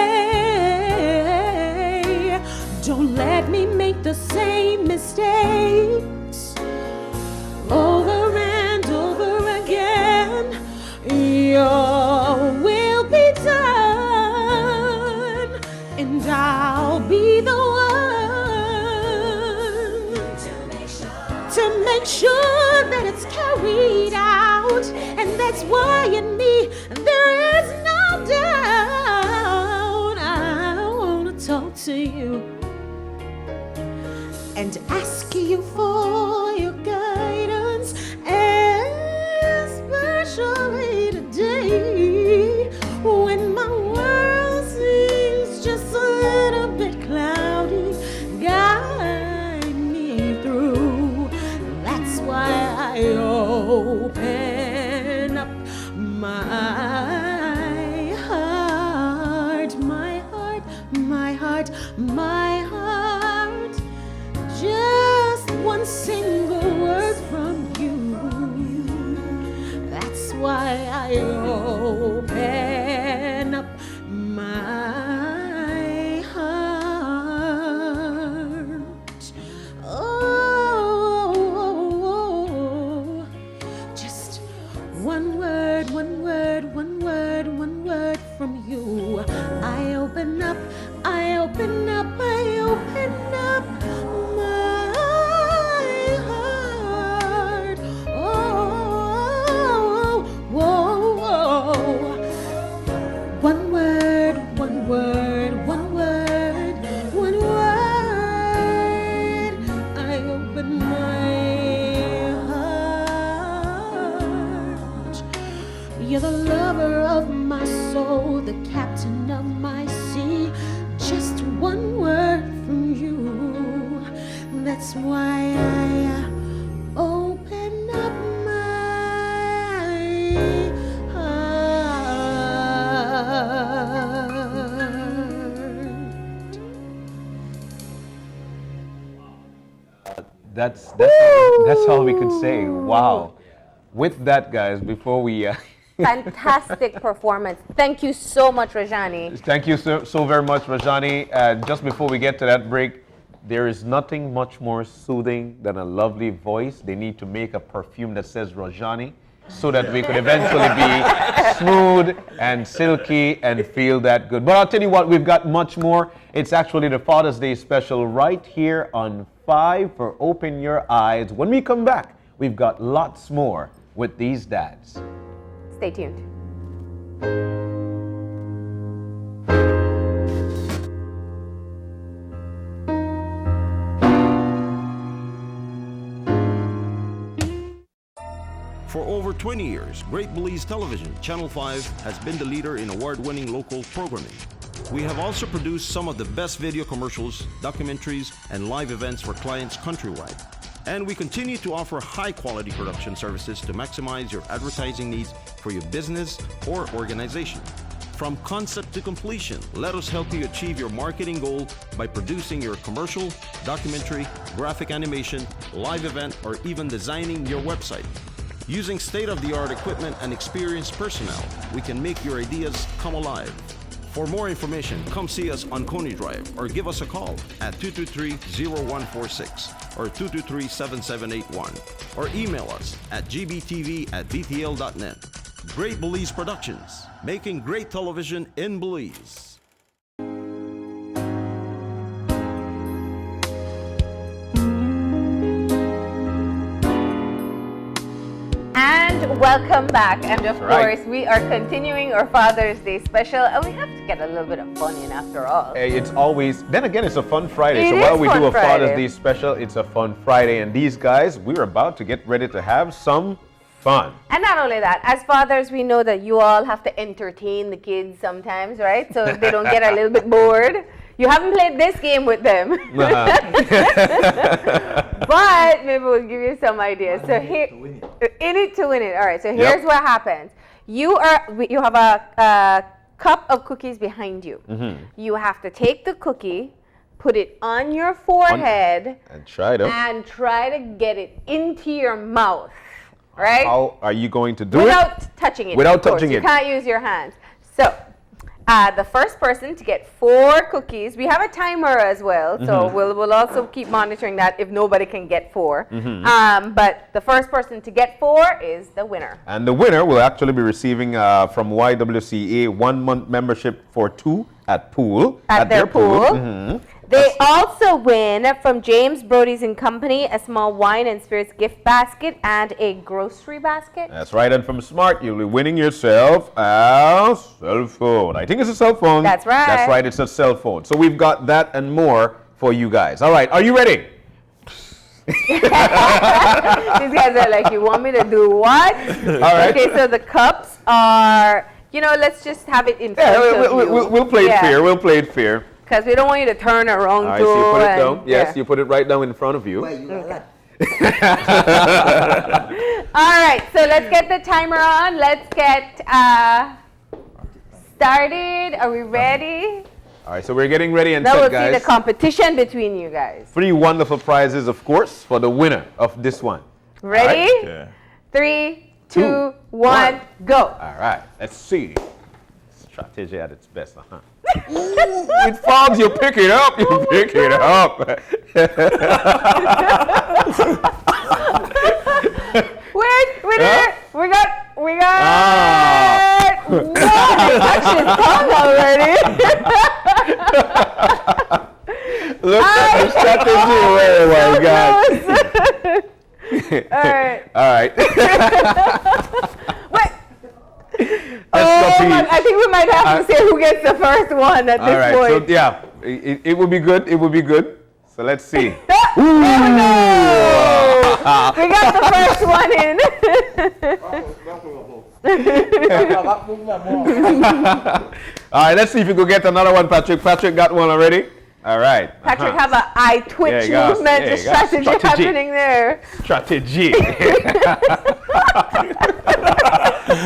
Don't let me make the same mistakes over and over again. Your will be done, and I'll be the one to make sure that it's carried out. And that's why in me there is no doubt. I wanna talk to you and ask you for your guidance, especially today when my world seems just a little bit cloudy. Guide me through. That's why I open up my heart, my heart, my heart, my heart. Just one single word from you. That's why I open up my heart. Oh, just one word, one word, one word, one word from you. I open up, I open up, I open up my heart. Oh, whoa, whoa. One word, one word, one word, one word. I open my heart. You're the lover of my soul, the captain of my sea. Just one word from you. That's why I open up my heart. That's all we could say. Wow. With that, guys, before we Fantastic performance. Thank you so much, Rajani. thank you so very much, Rajani. Just before we get to that break, there is nothing much more soothing than a lovely voice. They need to make a perfume that says Rajani so that we could eventually be smooth and silky and feel that good. But I'll tell you what, we've got much more. It's actually the Father's Day special right here on 5 for Open Your Eyes. When we come back, we've got lots more with these dads. Stay tuned. For over 20 years, Great Belize Television, Channel 5, has been the leader in award-winning local programming. We have also produced some of the best video commercials, documentaries, and live events for clients countrywide. And we continue to offer high-quality production services to maximize your advertising needs for your business or organization. From concept to completion, let us help you achieve your marketing goal by producing your commercial, documentary, graphic animation, live event, or even designing your website. Using state-of-the-art equipment and experienced personnel, we can make your ideas come alive. For more information, come see us on Coney Drive or give us a call at 223-0146 or 223-7781 or email us at gbtv@btl.net. Great Belize Productions, making great television in Belize. Welcome back, and of course we are continuing our Father's Day special, and we have to get a little bit of fun in after all. It's always, then again, it's a fun Friday. So while we do a Father's Day special, it's a fun Friday, and these guys, we're about to get ready to have some fun. And not only that, as fathers, we know that you all have to entertain the kids sometimes, right? So they don't get a little bit bored. You haven't played this game with them. But maybe we'll give you some ideas. So here, in it to win it. All right, so here's what happens. You have a cup of cookies behind you. Mm-hmm. You have to take the cookie, put it on your forehead, and try to get it into your mouth. Right? How are you going to do without touching it? Without touching it. You can't use your hands. So the first person to get 4 cookies, we have a timer as well, so we'll also keep monitoring that if nobody can get 4. But the first person to get 4 is the winner. And the winner will actually be receiving from YWCA 1-month membership for 2 at pool. At their pool. They also win from James Brody's and Company a small wine and spirits gift basket and a grocery basket. That's right. And from Smart, you'll be winning yourself a cell phone. I think it's a cell phone. That's right. That's right. It's a cell phone. So we've got that and more for you guys. All right. Are you ready? These guys are like, you want me to do what? All right. Okay, so the cups are, let's just have it in front of you. We'll play it fair. We'll play it fair. Because we don't want you to turn around. All right, so you put it down. Yes, you put it right down in front of you. Okay. All right, so let's get the timer on. Let's get started. Are we ready? All right, so we're getting ready and now set, we'll guys. see the competition between you guys. 3 wonderful prizes, of course, for the winner of this one. Ready? All right. 3, 2, 1, go. All right, let's see. Strategy at its best, With fogs, you pick it up. You pick it up. Wait, we got. What? Touch his tongue already. Look at the strategy. Oh my God. All right. Wait. I think we might have to say who gets the first one at this point. So yeah, it would be good. It would be good. So let's see. Ooh. We got the first one in. All right, let's see if you could get another one, Patrick. Patrick got one already. All right. Patrick have an eye twitch movement. The strategy happening there. Strategy.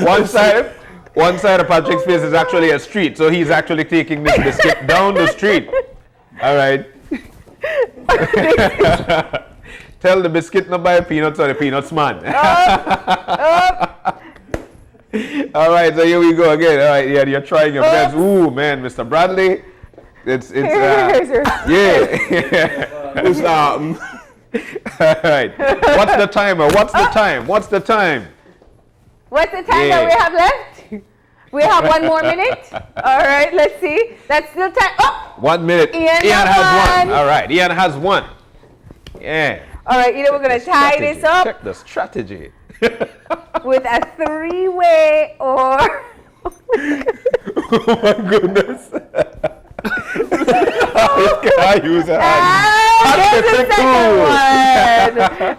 One side of Patrick's face is actually a street, so he's actually taking this biscuit down the street. All right. Tell the biscuit not buy peanuts or the peanuts man. All right, so here we go again. All right, yeah, you're trying your best. Ooh, man, Mr. Bradley. It's yeah. All right. What's the timer? What's the time? What's the time? What's the time that we have left? We have 1 more minute. All right, let's see. That's still time. Oh! 1 minute. Ian has one. All right, Ian has one. Yeah. All right, we're going to tie this up. Check the strategy. With a 3-way or... Oh my goodness. I use a hand.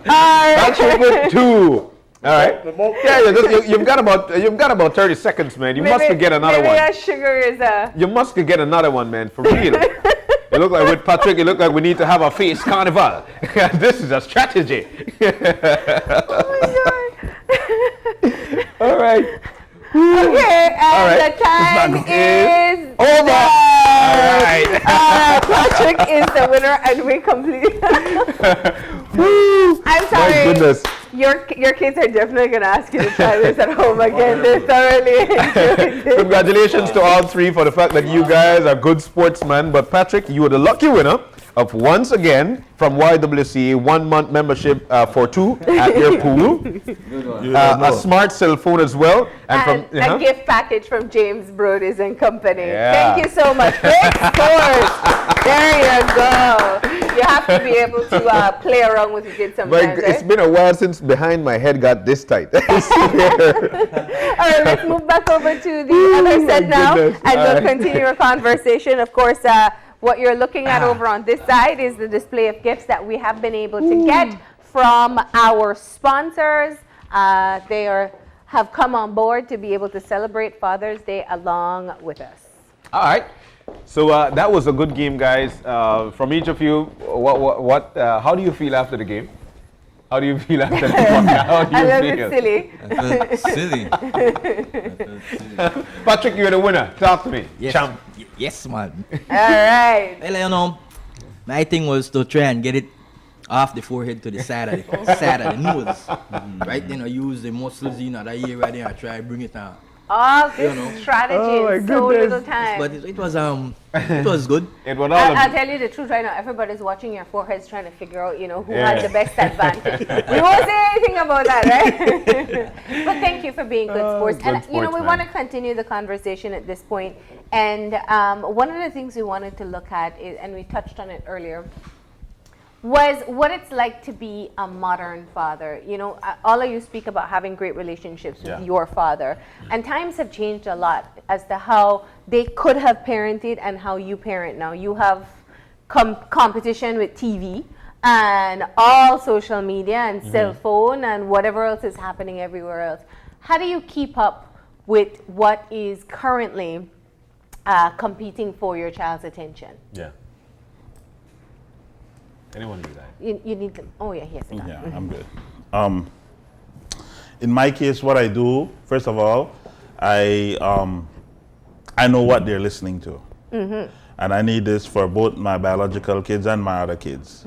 Patrick with 2. All right. Yeah, you've got about 30 seconds, man. You must get another one. Maybe sugar is a... You must get another one, man, for real. It look like with Patrick, it look like we need to have a face carnival. This is a strategy. Oh my God. All right. Okay, and the time is over. All right. Patrick is the winner, and we complete. I'm sorry. My goodness. Your kids are definitely going to ask you to try this at home again. They thoroughly enjoyed it. Congratulations to all 3 for the fact that you guys are good sportsmen. But Patrick, you are the lucky winner of, once again, from YWCA, 1-month membership for 2 at your pool. A smart cell phone as well. And a gift package from James Brody's and Company. Yeah. Thank you so much. Great scores. There you go. You have to be able to play around with your kids sometimes. It's been a while since behind my head got this tight. All right, let's move back over to the other set now. And we'll continue our conversation. Of course, what you're looking at over on this side is the display of gifts that we have been able to get from our sponsors. They have come on board to be able to celebrate Father's Day along with us. All right. So that was a good game, guys. From each of you, how do you feel after the game? How do you feel after the game? How do you feel? I felt silly. Patrick, you're the winner. Talk to me. Yes. Champ. Yes, man. All right. Well, you know, my thing was to try and get it off the forehead to the side of the nose. Right? Then I use the muscles in that area right there. I try to bring it out. All this strategy in so little time. But it was good. I'll tell you the truth right now. Everybody's watching your foreheads trying to figure out, who has the best advantage. We won't say anything about that, right? But thank you for being good sports. And we want to continue the conversation at this point. And one of the things we wanted to look at is, and we touched on it earlier, was what it's like to be a modern father. All of you speak about having great relationships with your father. And times have changed a lot as to how they could have parented and how you parent now. You have competition with TV and all social media and cell phone and whatever else is happening everywhere else. How do you keep up with what is currently competing for your child's attention? Yeah. Anyone do that? You need them. Oh, yeah, yes. Yeah, I'm good. In my case, what I do, first of all, I know what they're listening to. And I need this for both my biological kids and my other kids.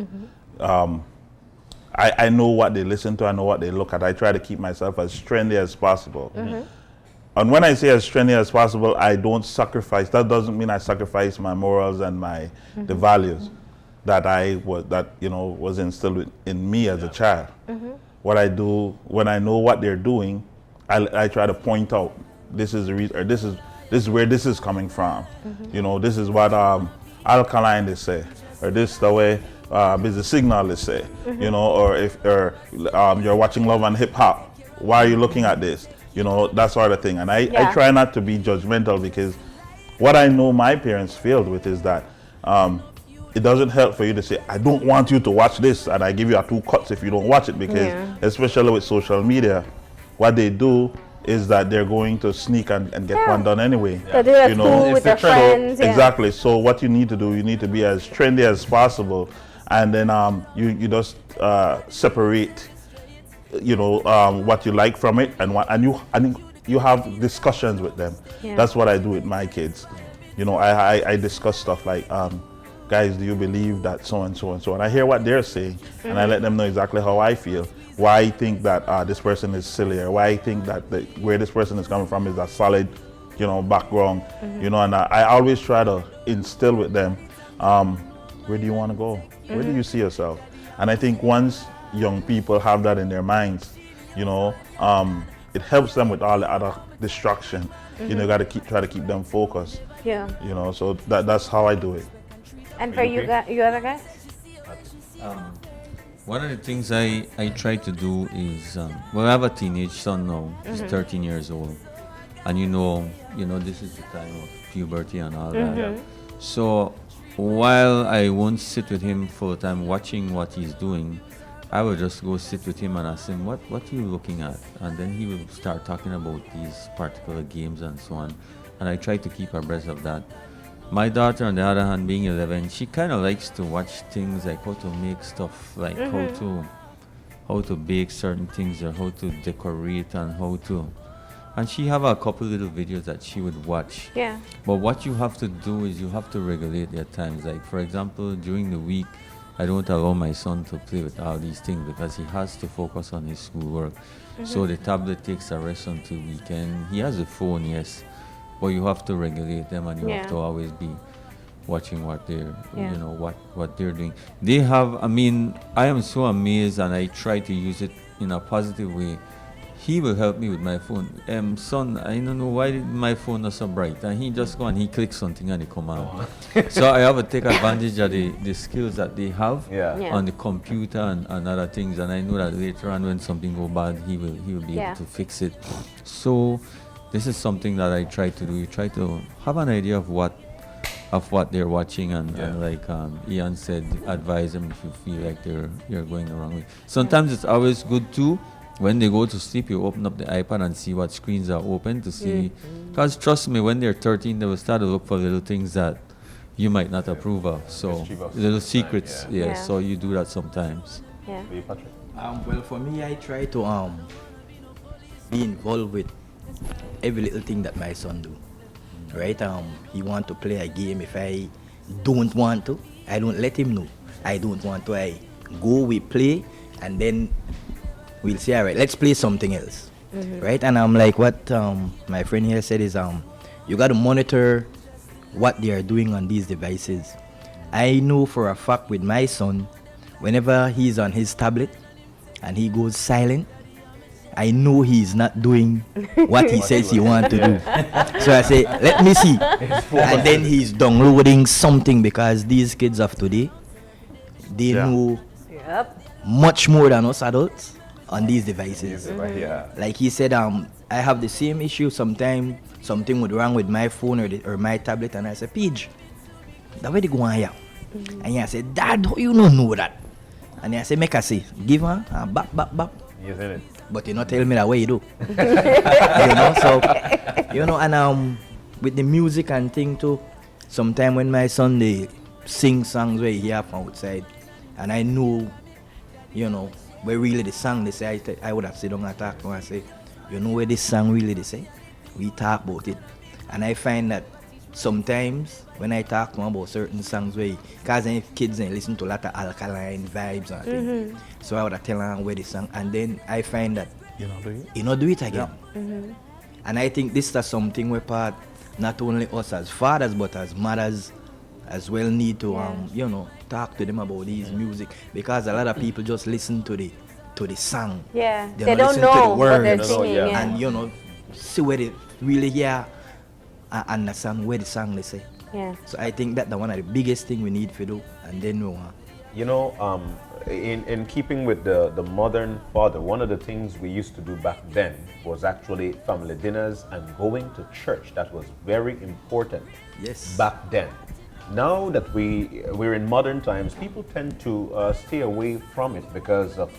I know what they listen to, I know what they look at. I try to keep myself as trendy as possible. And when I say as trendy as possible, I don't sacrifice. That doesn't mean I sacrifice my morals and the values that was instilled in me as a child. What I do when I know what they're doing, I try to point out this is the reason, or this is where this is coming from. This is what alkaline they say, or this the way busy signal they say. Or if you're watching Love and Hip Hop, why are you looking at this? That sort of thing. And I try not to be judgmental, because what I know my parents failed with is that it doesn't help for you to say, I don't want you to watch this, and I give you 2 cuts if you don't watch it, because especially with social media, what they do is that they're going to sneak and get one done anyway. So they have school with their friends. Exactly. So what you need to do, you need to be as trendy as possible, and then you just separate, what you like from it, and you have discussions with them. That's what I do with my kids. I discuss stuff like, guys, do you believe that so and so and so? And I hear what they're saying, and I let them know exactly how I feel, why I think that this person is silly, or why I think that where this person is coming from is a solid, background, and I always try to instill with them where do you want to go? Where do you see yourself? And I think once young people have that in their minds, you know, it helps them with all the other distraction. You know, you got to try to keep them focused. Yeah. You know, so that's how I do it. And for you other guys? One of the things I try to do is, well, I have a teenage son now. He's 13 years old, and you know, this is the time of puberty and all that. So while I won't sit with him full time watching what he's doing, I will just go sit with him and ask him, what are you looking at? And then he will start talking about these particular games and so on. And I try to keep abreast of that. My daughter, on the other hand, being 11, she kind of likes to watch things like how to make stuff, like how to bake certain things or how to decorate and she have a couple little videos that she would watch. Yeah. But what you have to do is you have to regulate their times. Like, for example, during the week, I don't allow my son to play with all these things because he has to focus on his schoolwork. So the tablet takes a rest until weekend. He has a phone, yes, but you have to regulate them and you have to always be watching what they're, what they're doing. They have, I am so amazed, and I try to use it in a positive way. He will help me with my phone. Son, I don't know why my phone is so bright. And he just go and he clicks something and it come out. So I have to take advantage of the skills that they have on the computer and other things. And I know that later on when something go bad, he will be able to fix it. So this is something that I try to do. You try to have an idea of what they're watching and like Ian said, advise them if you feel like you're going the wrong way. Sometimes it's always good too. When they go to sleep, you open up the iPad and see what screens are open to see. Because trust me, when they're 13, they will start to look for little things that you might not approve of. So little secrets, so you do that sometimes. Yeah. Well, for me, I try to be involved with every little thing that my son do. Right? He want to play a game. If I don't want to, I don't let him know. I don't want to. I go, we play, and then we'll say, all right, let's play something else, right? And I'm like, what my friend here said is, you got to monitor what they are doing on these devices. I know for a fact with my son, whenever he's on his tablet and he goes silent, I know he's not doing what he says he wants to do. So I say, let me see. And then he's downloading something because these kids of today, they know much more than us adults on these devices. Like he said, I have the same issue. Sometimes something would wrong with my phone or my tablet, and I said, Pidge, that way they go on here. And he said, Dad, how you don't know that? And I said, make I say, give her a bap. Yes, it. But you not tell me that way you do. And with the music and thing too, sometimes when my son they sing songs where he hear from outside, and I know, where really the song they say, I would have sit down and talk to him and say, you know where this song really they say? We talk about it. And I find that sometimes when I talk to him about certain songs, because kids they listen to a lot of alkaline vibes and things. So I would have tell him where the song, and then I find that you not do it again. And I think this is something where part not only us as fathers but as mothers as well need to talk to them about these music, because a lot of people just listen to the song. Yeah, they don't listen know to the what words, they're singing. and see where they really hear and understand where the song they say. Yeah. So I think that's one of the biggest thing we need to do, and then in keeping with the modern father, one of the things we used to do back then was actually family dinners and going to church. That was very important. Yes. Back then. Now that we're in modern times, people tend to stay away from it because of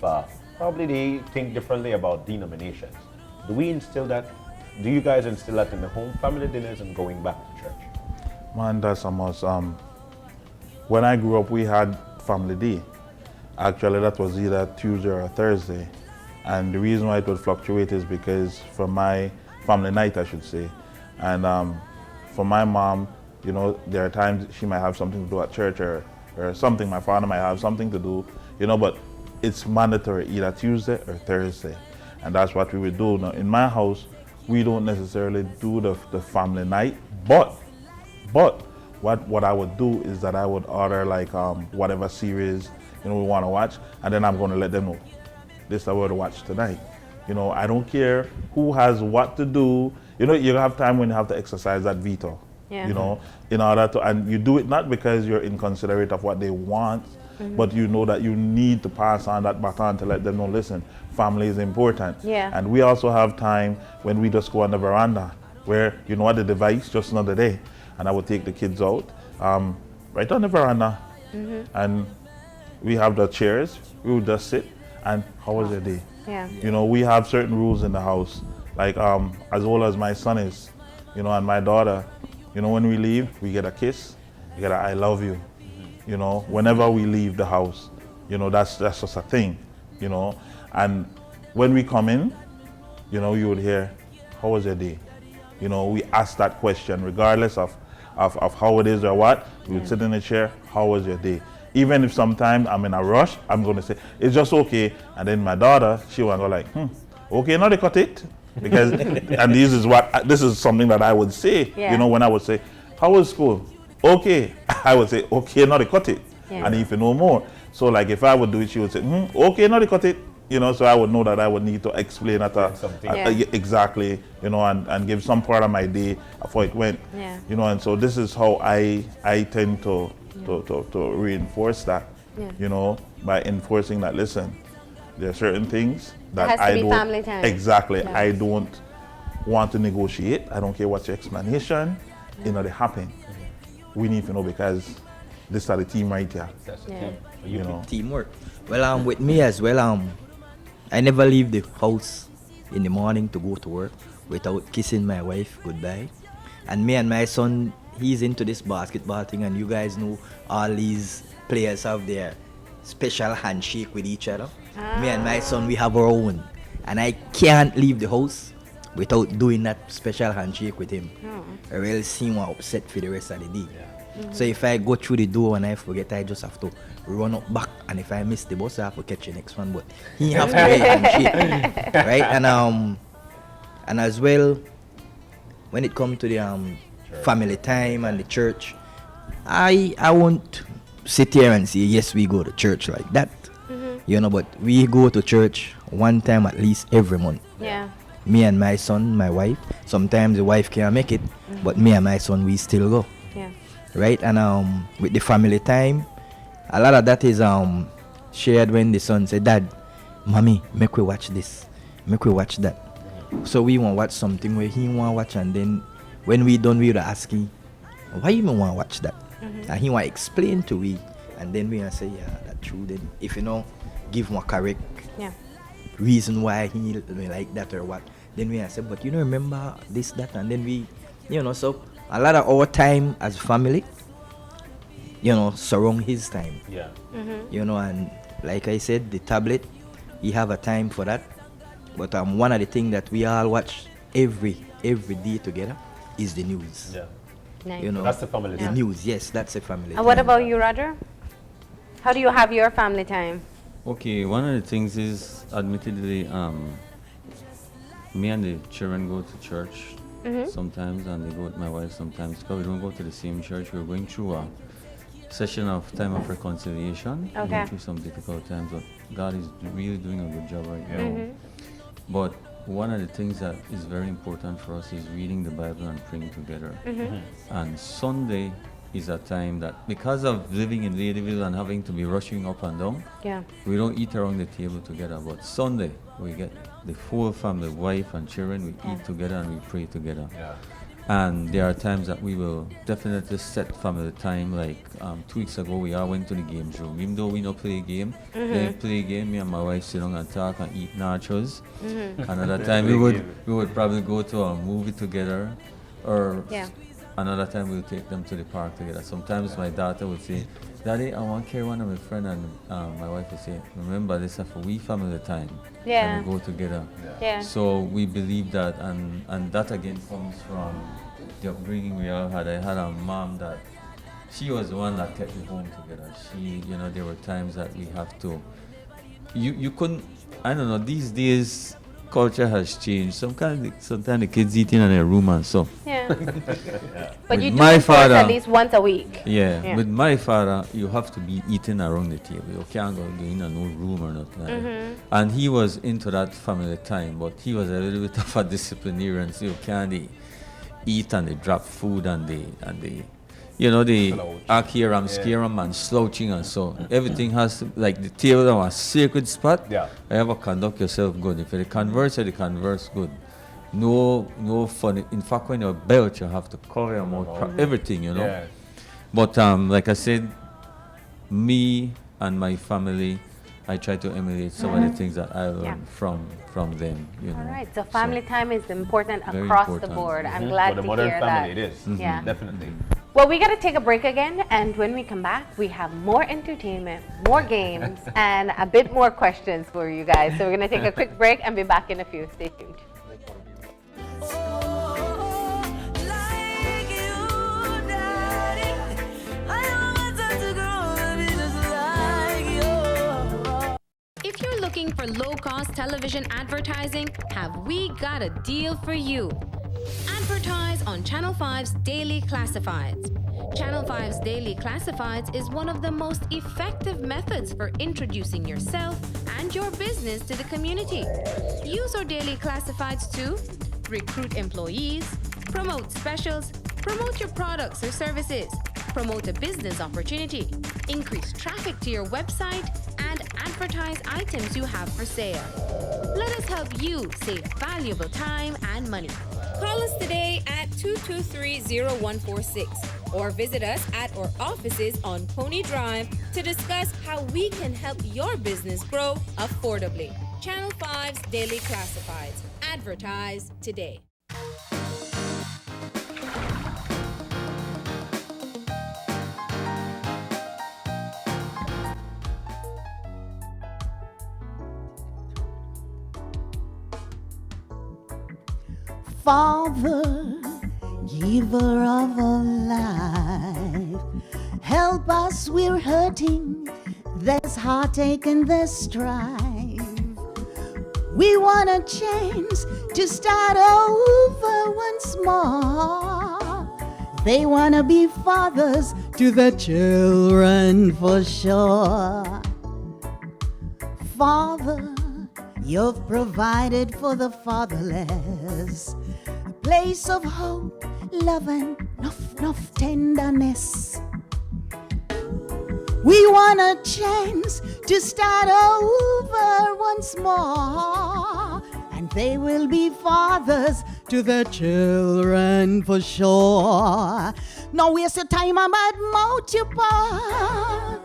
probably they think differently about denominations. Do we instill that? Do you guys instill that in the home, family dinners and going back to church? Man, that's almost, when I grew up, we had family day. Actually, that was either Tuesday or Thursday. And the reason why it would fluctuate is because for my family night, I should say, and for my mom, there are times she might have something to do at church or something. My father might have something to do, but it's mandatory either Tuesday or Thursday. And that's what we would do. Now, in my house, we don't necessarily do the family night, but what I would do is that I would order like whatever series we want to watch, and then I'm going to let them know this is what we're to watch tonight. I don't care who has what to do. You have time when you have to exercise that veto. Yeah. In order to, and you do it not because you're inconsiderate of what they want, but you know that you need to pass on that baton to let them know, listen, family is important. Yeah. And we also have time when we just go on the veranda where, the device, just another day. And I would take the kids out, right on the veranda. And we have the chairs, we would just sit, and how was your day? Yeah. We have certain rules in the house, like as old as my son is, and my daughter, when we leave, we get a kiss, we get a I love you, whenever we leave the house, that's just a thing, and when we come in, you would hear, how was your day? We ask that question regardless of how it is or what. We would sit in a chair, how was your day? Even if sometimes I'm in a rush, I'm going to say, it's just okay. And then my daughter, she will go like, okay, now they cut it. Because, and this is something that I would say, when I would say, how was school? Okay. I would say, okay, now they cut it. Yeah. And if you know more. So like if I would do it, she would say, okay, now they cut it. So I would know that I would need to explain exactly, and give some part of my day of how it went. Yeah. And so this is how I tend to reinforce that, by enforcing that, listen, there are certain things that has to be family time. Exactly. Yeah. I don't want to negotiate. I don't care what's your explanation. They happen. We need to know because this is the team right here. That's the Yeah. team. Teamwork. Well, with me as well, I never leave the house in the morning to go to work without kissing my wife goodbye. And me and my son, he's into this basketball thing, and you guys know all these players have their special handshake with each other. Me and my son, we have our own. And I can't leave the house without doing that special handshake with him. Or else he will upset for the rest of the day. So if I go through the door and I forget, I just have to run up back, and if I miss the bus, I have to catch the next one. But he have to wait and shit, right? And as well, when it comes to the family time and the church, I won't sit here and say yes, we go to church like that, but we go to church one time at least every month. Yeah. Me and my son, my wife. Sometimes the wife can't make it, but me and my son, we still go. Yeah. Right? And with the family time, a lot of that is shared when the son said, Dad, Mommy, make we watch this, make we watch that. So we want to watch something where he want to watch, and then when we done, we will ask him, why you want to watch that? And he want to explain to we, and then we say, yeah, that's true. Then if give him a correct reason why he like that or what, then we say, but remember this, that, and then we, so a lot of our time as family, surround his time. Yeah. And like I said, the tablet, he have a time for that. But one of the things that we all watch every day together is the news. Yeah. Nice. That's the family The time. news, yes, that's a family And time. what about you, Roger? How do you have your family time? Okay, one of the things is, admittedly, me and the children go to church sometimes, and they go with my wife sometimes, because we don't go to the same church. We're going through a session of time of reconciliation. We're Okay. going through some difficult times, but God is really doing a good job right now. But one of the things that is very important for us is reading the Bible and praying together. And Sunday is a time that, because of living in Ladyville and having to be rushing up and down, Yeah. we don't eat around the table together. But Sunday, we get the full family, wife and children, we eat together and we pray together. Yeah. And there are times that we will definitely set family time. Like 2 weeks ago, we all went to the games room. Even though we don't play a game, they play a game. Me and my wife sit down and talk and eat nachos. Another time we would probably go to a movie together, or another time we'll take them to the park together. Sometimes my daughter would say, Daddy, I want to carry one of my friends, and my wife would say, remember, this is for we family time. Yeah. And we go together. Yeah. So we believe that, and that again comes from the upbringing we all had. I had a mom that, she was the one that kept the home together. She, there were times that we have to, you couldn't, I don't know, these days culture has changed. Sometimes the kids eating in their room and so. Yeah. But With you do my enforce father- at least once a week. Yeah. With my father, you have to be eating around the table. You can't go in a no room or nothing like that. And he was into that family time, but he was a little bit of a disciplinarian, so you can't eat and they drop food and they akiram, scaram and slouching and so. Everything has to, like the table on a sacred spot. Yeah. You have to conduct yourself good. If you converse good. No funny. In fact, when you're belt, you have to cover your mouth, everything, Yeah. But like I said, me and my family, I try to emulate some of the things that I learned from them. All right, so family time is important Very across the important. board. I'm glad For the to modern hear family, that. it is. Yeah. Definitely. Well, we got to take a break again, and when we come back, we have more entertainment, more games, and a bit more questions for you guys. So we're going to take a quick break and be back in a few. Stay tuned. If you're looking for low-cost television advertising, have we got a deal for you? Advertise on Channel 5's Daily Classifieds. Channel 5's Daily Classifieds is one of the most effective methods for introducing yourself and your business to the community. Use our Daily Classifieds to recruit employees, promote specials, promote your products or services, promote a business opportunity, increase traffic to your website, and advertise items you have for sale. Let us help you save valuable time and money. Call us today at 223-0146 or visit us at our offices on Pony Drive to discuss how we can help your business grow affordably. Channel 5's Daily Classifieds. Advertise today. Father, giver of all life, help us, we're hurting, there's heartache and there's strife. We want a chance to start over once more. They want to be fathers to the children for sure. Father, you've provided for the fatherless a place of hope, love, and enough tenderness. We want a chance to start over once more, and they will be fathers to their children for sure. No waste your time about multiply.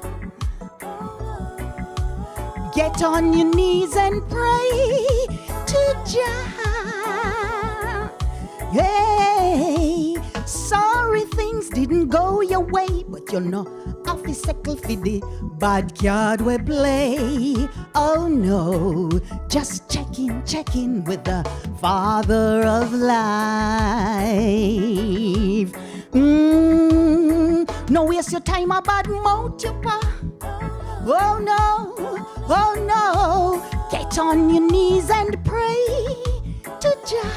Get on your knees and pray to Jah. Hey, sorry things didn't go your way, but you're not off the circle for the bad card we play. Oh no, just check in with the Father of life. No waste your time about multiply. Oh no, get on your knees and pray to Jah.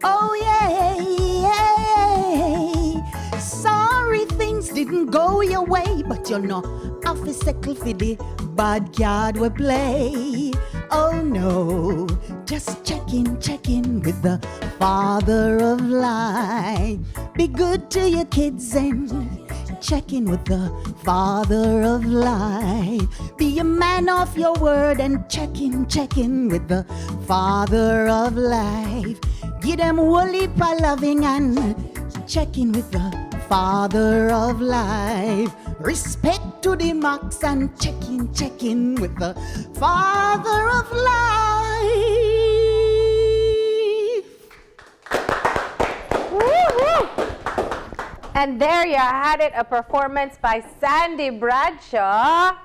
Oh yeah. Sorry things didn't go your way, but you're not off the circle for the bad card we play. Oh no, just check in with the Father of life. Be good to your kids and check in with the Father of life. Be a man of your word and check in with the Father of life. Give them woolly for loving and check in with the Father of life. Respect to the max and check in with the Father of life. Woo-hoo. And there you had it, a performance by Sandy Bradshaw.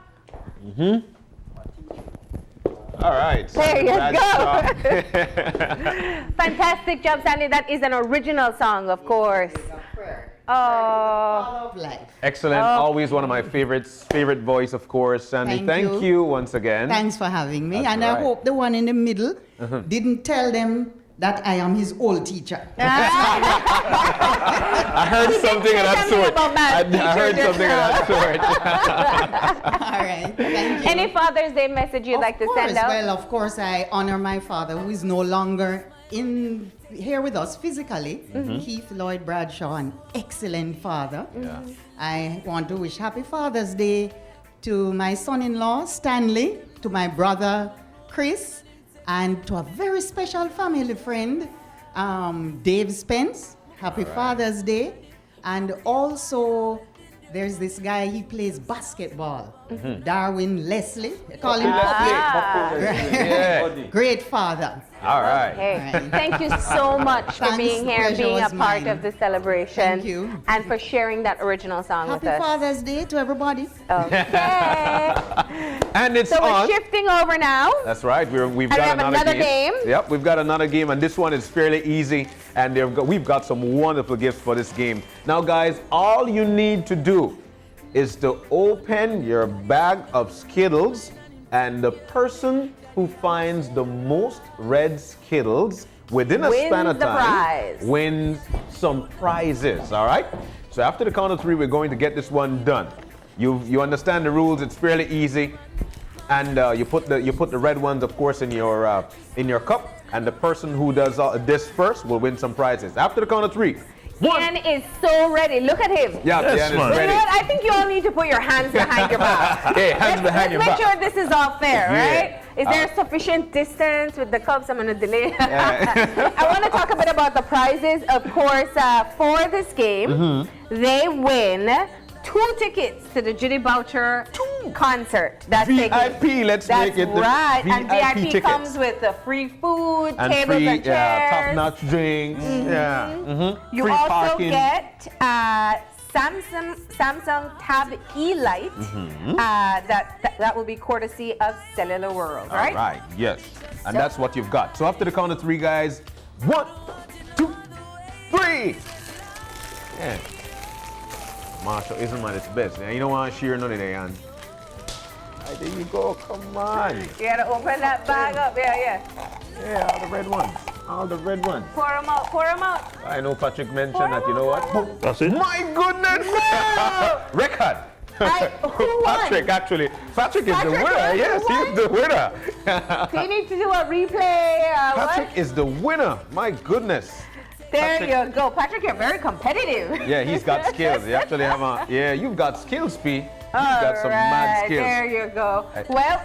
All right. There you Bradshaw. go. Fantastic job, Sandy. That is an original song, of course. Of life. Excellent. Always one of my favorites. Favorite voice, of course. Sandy, thank you once again. Thanks for having me. That's and right. I hope the one in the middle didn't tell them that I am his old teacher. I heard something of that sort. I heard something of that sort. All right. Thank you. Any Father's Day message you'd like to send out? Well, of course, I honor my father, who is no longer here with us physically. Keith Lloyd Bradshaw, an excellent father. Yeah. I want to wish Happy Father's Day to my son-in-law, Stanley, to my brother, Chris, and to a very special family friend, Dave Spence. Happy Father's Day. And also, there's this guy, he plays basketball, Darwin Leslie. They call him Puppy. Yeah. Great father. All right. Hey, Right. thank you so much for Thanks, being here, pleasure being a was part mine. of the celebration. Thank you. And for sharing that original song Happy with us. Father's Day to everybody. Okay. And it's So on. we're shifting over now. That's right. We've we got have another game. Yep, we've got another game, and this one is fairly easy. And we've got some wonderful gifts for this game. Now, guys, all you need to do is to open your bag of Skittles, and the person who finds the most red Skittles within a Wins span of the time prize. wins some prizes. All right. So after the count of three, we're going to get this one done. You understand the rules. It's fairly easy. And you put the red ones, of course, in your cup, and the person who does this first will win some prizes. After the count of three. Ian is so ready. Look at him. Yeah, Yes, Ian is man. You ready. know what? I think you all need to put your hands behind your back. Hey, hands behind your Let's back. make sure this is all fair, Yeah. right? Is there sufficient distance with the cups? I'm going to delay. I want to talk a bit about the prizes. Of course, for this game, they win 2 tickets to the Judy Boucher concert. That's VIP, let's That's make it the right. And VIP VIP tickets. comes with the free food, And tables free, and chairs. top-notch drinks. Yeah. You Free also parking. get Samsung Tab E-Lite. That will be courtesy of Cellular World, right? All right, yes. And So- that's what you've got. So after the count of three, guys, 1, 2, 3. Yeah. Marshall isn't at its best. Yeah, you don't want to share none of that, Jan. Right, there you go. Come on. You gotta open that bag up. Yeah. Yeah, all the red ones. All the red ones. Pour them out. Pour them out. I know Patrick mentioned that. You know what? That's it. My goodness! Record. Who won? Patrick, actually. Patrick is the Patrick winner. is the Yes, he's the winner. So you need to do a replay. Patrick is the winner. My goodness. There Patrick. you go. Patrick, you're very competitive. Yeah, he's got skills. You actually have a. Yeah, you've got skills, P. You've All got some mad right, skills. there you go. Well,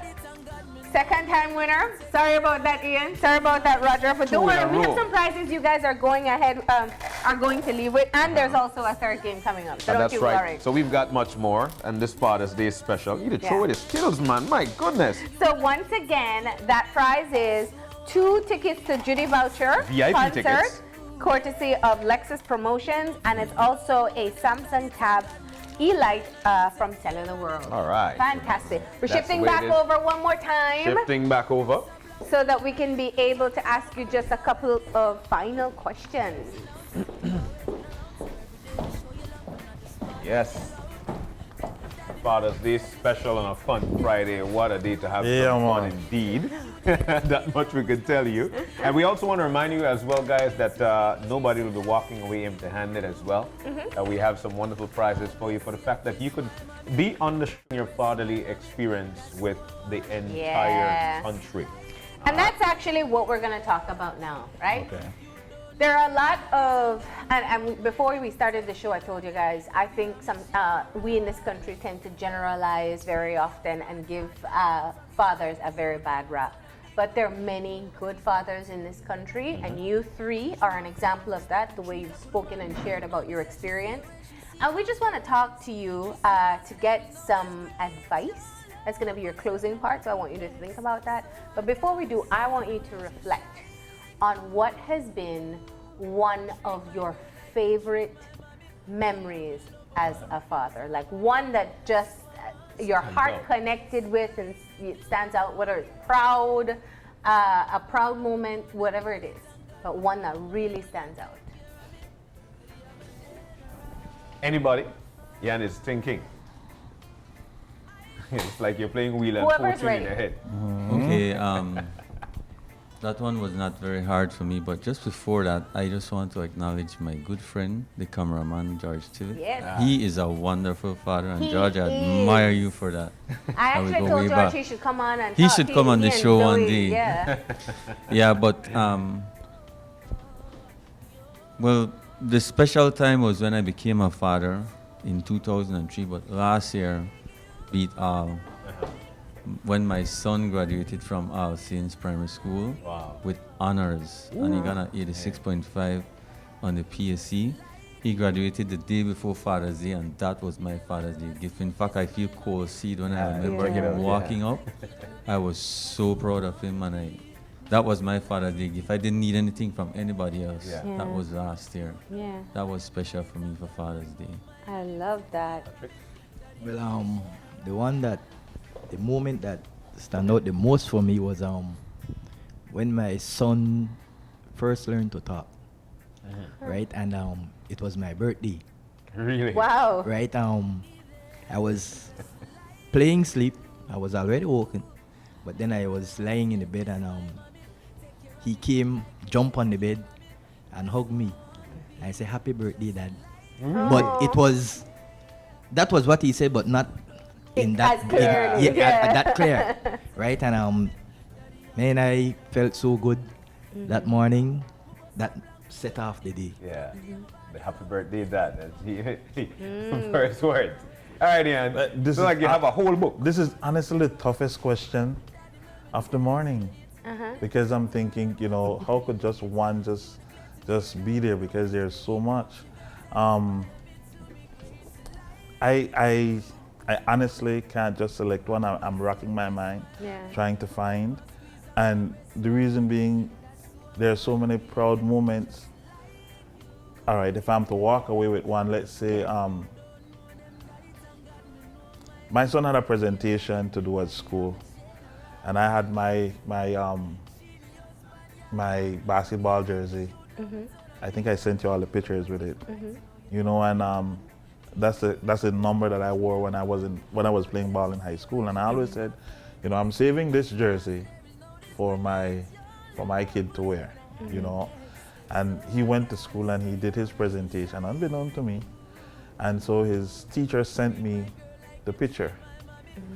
second time winner. Sorry about that, Ian. Sorry about that, Roger. But don't Two in worry, a we have row. some prizes you guys are going ahead, are going to leave with, and there's also a third game coming up. So And don't that's you right. worry. So we've got much more, and this Father's Day is special. You need to throw Yeah. away the skills, man. My goodness. So once again, that prize is 2 tickets to Judy Voucher VIP concert, tickets. courtesy of Lexus Promotions, and it's also a Samsung Tab E-Lite from Cellular World. All right. Fantastic. We're That's shifting the way back it is. over one more time Shifting back over. so that we can be able to ask you just a couple of final questions. Yes. Father's Day special on a fun Friday. What a day to have Yeah, some fun man. indeed. That much we could tell you. And we also want to remind you as well, guys, that nobody will be walking away empty-handed as well. We have some wonderful prizes for you for the fact that you could be on your fatherly experience with the entire Yeah. country. And that's actually what we're going to talk about now, right? Okay. There are a lot of, and before we started the show, I told you guys, I think we in this country tend to generalize very often and give fathers a very bad rap. But there are many good fathers in this country, and you 3 are an example of that, the way you've spoken and shared about your experience. And we just want to talk to you to get some advice. That's going to be your closing part, so I want you to think about that. But before we do, I want you to reflect on what has been one of your favorite memories as a father, like one that just your heart out. connected with and it stands out, whether it's proud, a proud moment, whatever it is, but one that really stands out. Anybody? Ian is thinking. It's like you're playing wheel and Whoever's fortune in ready. your head. Okay, that one was not very hard for me, but just before that, I just want to acknowledge my good friend, the cameraman, George Tivit. Yes. He is a wonderful father, and He George, I admire you for that. I will actually go told way George back. he should come on and He talk. should come on the and show one Zoe, day. Yeah. Yeah, but well, the special time was when I became a father in 2003. But last year, beat all, when my son graduated from All Saints Primary School with honors, and he got an 86.5 on the PSC. He graduated the day before Father's Day, and that was my Father's Day gift. In fact, I feel cold seed when I remember him walking up. I was so proud of him, and that was my Father's Day gift. I didn't need anything from anybody else. That was last year. Yeah. That was special for me for Father's Day. I love that. Well, the moment that stand out the most for me was when my son first learned to talk, right? And it was my birthday, Really? Wow. right? I was playing sleep. I was already woken, but then I was lying in the bed, and he came, jumped on the bed, and hugged me. I said, "Happy birthday, Dad." But that was what he said, but not in that As clearly, that clear, right? And man, I felt so good that morning. That set off the day. Yeah. The happy birthday, Dad. That's the first words. All right, Ian. This So is like you have a whole book. This is honestly the toughest question of the morning, because I'm thinking, how could just one just be there, because there's so much. I honestly can't just select one. I'm racking my mind, trying to find, and the reason being, there are so many proud moments. All right, if I'm to walk away with one, let's say my son had a presentation to do at school, and I had my basketball jersey. I think I sent you all the pictures with it. And that's the number that I wore when I was playing ball in high school. And I always said, I'm saving this jersey for my kid to wear. And he went to school and he did his presentation unbeknown to me. And so his teacher sent me the picture.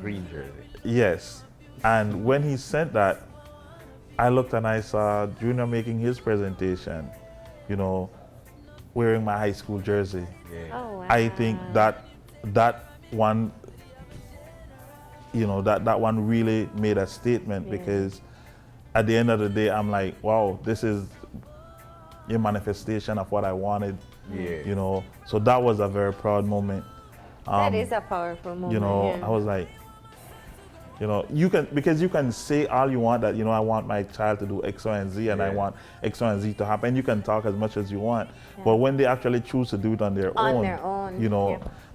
Green jersey. Yes. And when he sent that, I looked and I saw Junior making his presentation, wearing my high school jersey. Yeah. Oh, wow. I think that one, that one really made a statement, because at the end of the day, I'm like, wow, this is a manifestation of what I wanted. Yeah. So that was a very proud moment. That is a powerful moment. I was like, you can say all you want, that I want my child to do X, Y, and Z, and I want X, Y, and Z to happen. You can talk as much as you want, but when they actually choose to do it on their own,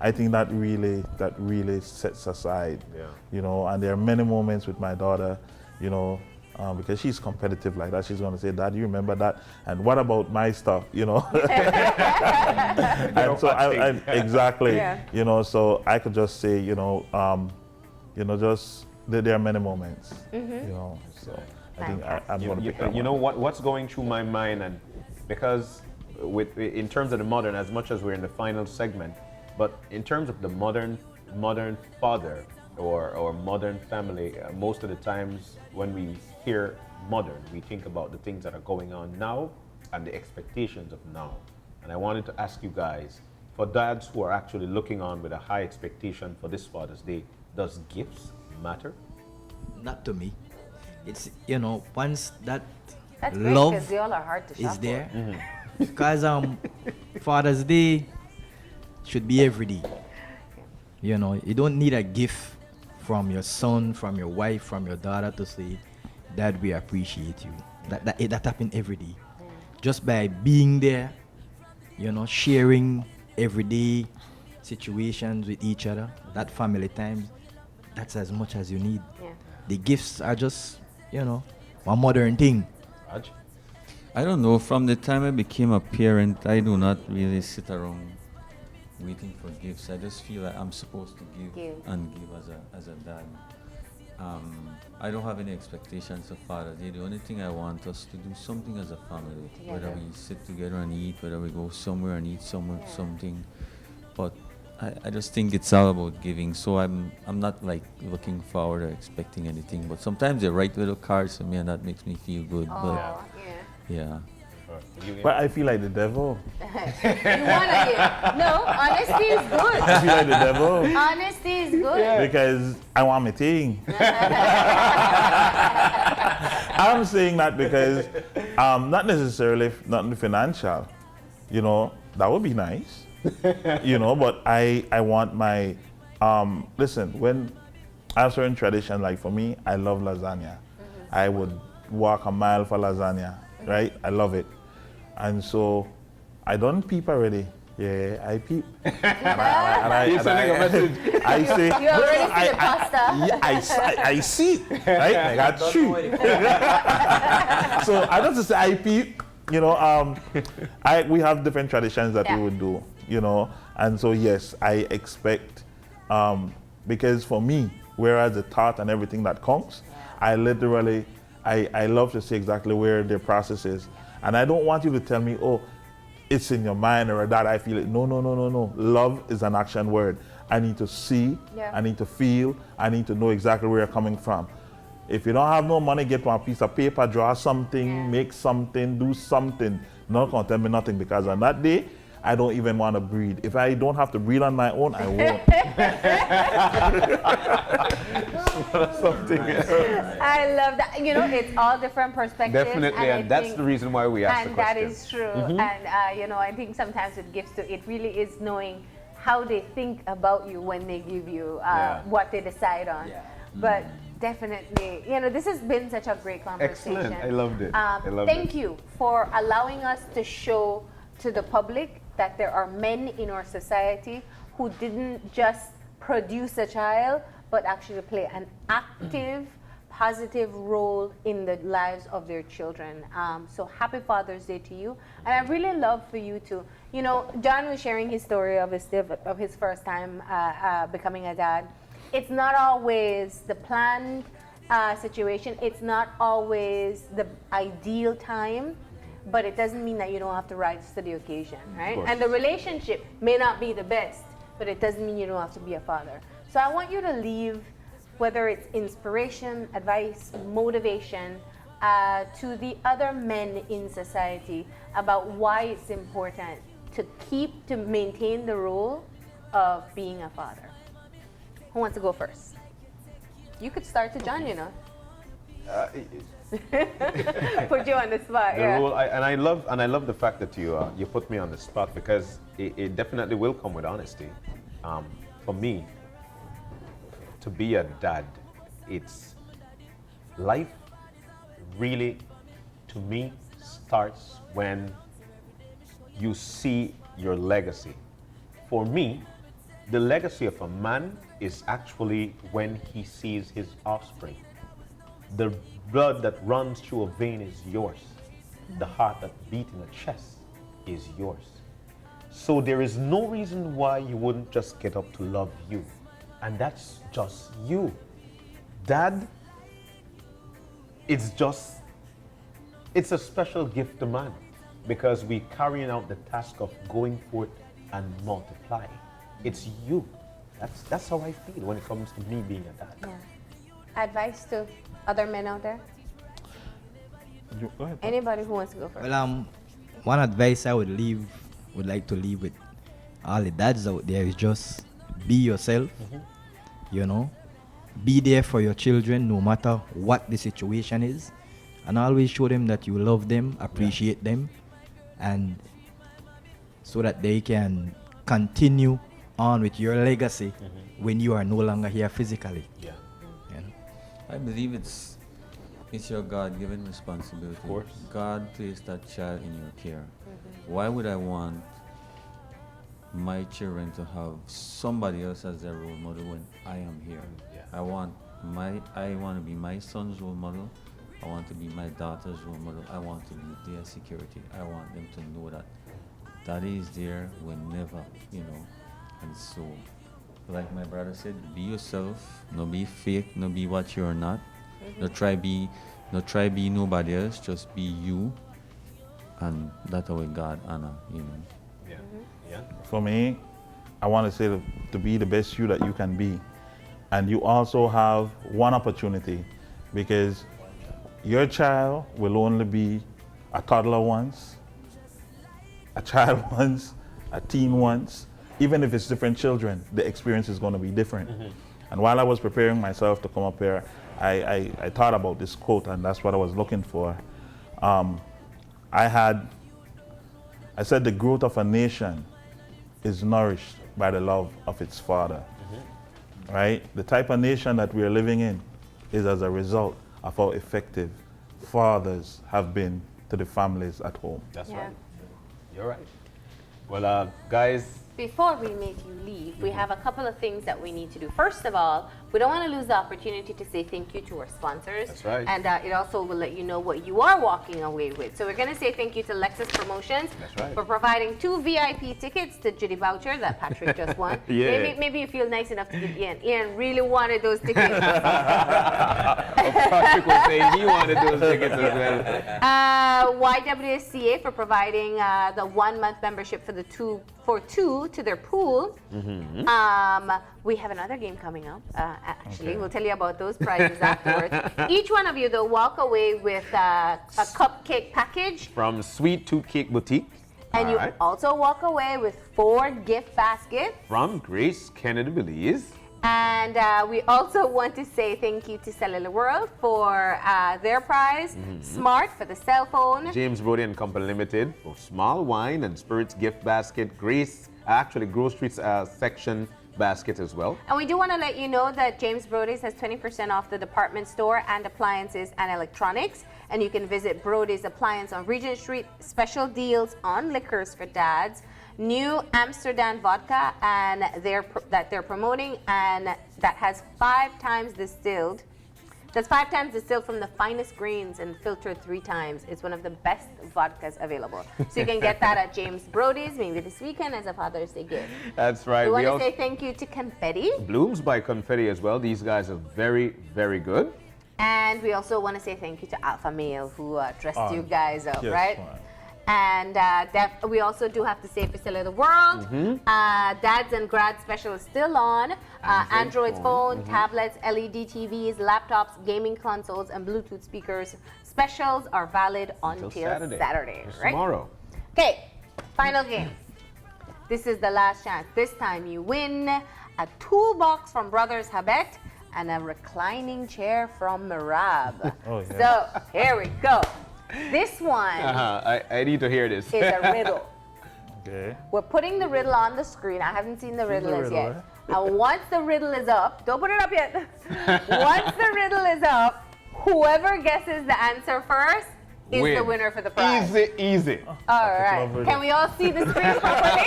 I think that really sets aside. And there are many moments with my daughter, because she's competitive like that. She's going to say, "Dad, you remember that? And what about my stuff?" And so exactly, so I could just say, just there are many moments, So I think I'm going to pick that one. What's going through my mind, and because in terms of the modern, as much as we're in the final segment, but in terms of the modern father or modern family, most of the times when we hear modern, we think about the things that are going on now and the expectations of now. And I wanted to ask you guys, for dads who are actually looking on with a high expectation for this Father's Day, does gifts matter? Not to me. It's once that That's great, love because they all are hard to shop is there, for. because Father's Day should be every day. You don't need a gift from your son, from your wife, from your daughter to say, "Dad, we appreciate you." That happen every day. Just by being there, sharing everyday situations with each other, that family time, that's as much as you need. The gifts are just, a modern thing. Raj? I don't know. From the time I became a parent, I do not really sit around waiting for gifts. I just feel like I'm supposed to give and give as a dad. I don't have any expectations of Father's Day. The only thing I want us to do something as a family, whether we sit together and eat, whether we go somewhere and eat something. But I just think it's all about giving. So I'm not like looking forward or expecting anything. But sometimes they write little cards to me, and that makes me feel good. But yeah. But I feel like the devil. You wanna give? No, honesty is good. I feel like the devil. Honesty is good. Because I want my thing. I'm saying that because not necessarily nothing financial. You know, that would be nice. You know, but I want my listen, when I have certain traditions, like for me, I love lasagna. I would walk a mile for lasagna, right? I love it. And so I don't peep already. Yeah, I peep. You're sending a message. I say, You already see the pasta. Yeah, I see it, right? I got you. So I don't just say I peep. You know, we have different traditions that we would do. You know, and so yes, I expect because for me, whereas the thought and everything that comes, I literally, I love to see exactly where the process is. And I don't want you to tell me, oh, it's in your mind or that I feel it. No. Love is an action word. I need to see, I need to feel, I need to know exactly where you're coming from. If you don't have no money, get one piece of paper, draw something, make something, do something. Not gonna tell me nothing, because on that day, I don't even want to breathe. If I don't have to breathe on my own, I won't. Something else. I love that. You know, it's all different perspectives. Definitely, and that's the reason why we asked the question. And that is true. And, you know, I think sometimes with gifts, too, it really is knowing how they think about you when they give you what they decide on. But definitely, you know, this has been such a great conversation. Excellent. I loved it. Thank you for allowing us to show to the public that there are men in our society who didn't just produce a child, but actually play an active, positive role in the lives of their children. So happy Father's Day to you. And I really love for you to, you know, John was sharing his story of his first time becoming a dad. It's not always the planned situation. It's not always the ideal time. But it doesn't mean that you don't have to rise to the occasion, right? And the relationship may not be the best, but it doesn't mean you don't have to be a father. So I want you to leave, whether it's inspiration, advice, motivation, to the other men in society about why it's important to maintain the role of being a father. Who wants to go first? You could start to John, you know. Put you on the spot. Role, I love the fact that you put me on the spot, because it definitely will come with honesty. For me, to be a dad, it's life really, to me, starts when you see your legacy. For me, the legacy of a man is actually when he sees his offspring. The blood that runs through a vein is yours. The heart that beats in a chest is yours. So there is no reason why you wouldn't just get up to love you. And that's just you. Dad, it's a special gift to man, because we're carrying out the task of going forth and multiplying. It's you. That's how I feel when it comes to me being a dad. Advice to other men out there? Go ahead. Anybody who wants to go first? Well, one advice I would like to leave with all the dads out there is just be yourself. You know, be there for your children no matter what the situation is, and always show them that you love them, appreciate them, and so that they can continue on with your legacy when you are no longer here physically. You know? I believe it's your God-given responsibility. Of course. God placed that child in your care. Why would I want my children to have somebody else as their role model when I am here? I want to be my son's role model. I want to be my daughter's role model. I want to be their security. I want them to know that Daddy is there whenever, you know, And so, like my brother said, be yourself, no be fake, no be what you're not. No try be nobody else, just be you. And that's the way God honor, you know. Yeah. Yeah. For me, I want to say to be the best you that you can be. And you also have one opportunity, because your child will only be a toddler once, a child once, a teen once. Even if it's different children, the experience is going to be different. And while I was preparing myself to come up here, I thought about this quote, and that's what I was looking for. I said the growth of a nation is nourished by the love of its father. Right? The type of nation that we are living in is as a result of how effective fathers have been to the families at home. That's right. You're right. Well, guys, before we make you leave, we have a couple of things that we need to do. First of all, we don't want to lose the opportunity to say thank you to our sponsors. That's right. And it also will let you know what you are walking away with. So we're going to say thank you to Lexus Promotions for providing 2 VIP tickets to Judy Boucher that Patrick just won. Maybe you feel nice enough to give Ian. Ian really wanted those tickets. Patrick was saying he wanted those tickets as well. YWCA for providing the 1-month membership for two to their pool. We have another game coming up. Actually, we'll tell you about those prizes afterwards. Each one of you, though, walk away with a cupcake package from Sweet Tooth Cake Boutique. And you also walk away with 4 gift baskets from Grace Kennedy Belize. And we also want to say thank you to Cellular World for their prize, Smart for the cell phone, James Brody and Company Limited for small wine and spirits gift basket, grocery section basket as well. And we do want to let you know that James Brody's has 20% off the department store and appliances and electronics. And you can visit Brody's Appliance on Regent Street. Special deals on liquors for dads. New Amsterdam vodka and that they're promoting, and that has 5 times distilled. That's 5 times distilled from the finest grains and filtered 3 times. It's one of the best vodkas available. So you can get that at James Brody's, maybe this weekend as a Father's Day gift. That's right. We want to say thank you to Confetti. Blooms by Confetti as well. These guys are very, very good. And we also want to say thank you to Alpha Male who dressed you guys up, right? Right. And we also do have to say for Cellular World, Dads and Grad Special is still on. Android phone, tablets, LED TVs, laptops, gaming consoles, and Bluetooth speakers. Specials are valid until Saturday, right? Tomorrow. Okay, final game. This is the last chance. This time you win a toolbox from Brothers Habet and a reclining chair from Mirab. So here we go. This one I need to hear this. is a riddle. Okay. We're putting the riddle on the screen. I haven't seen the riddle as yet. And once the riddle is up, don't put it up yet. Once the riddle is up, whoever guesses the answer first is the winner for the prize. Easy. All right. Can we all see the screen properly?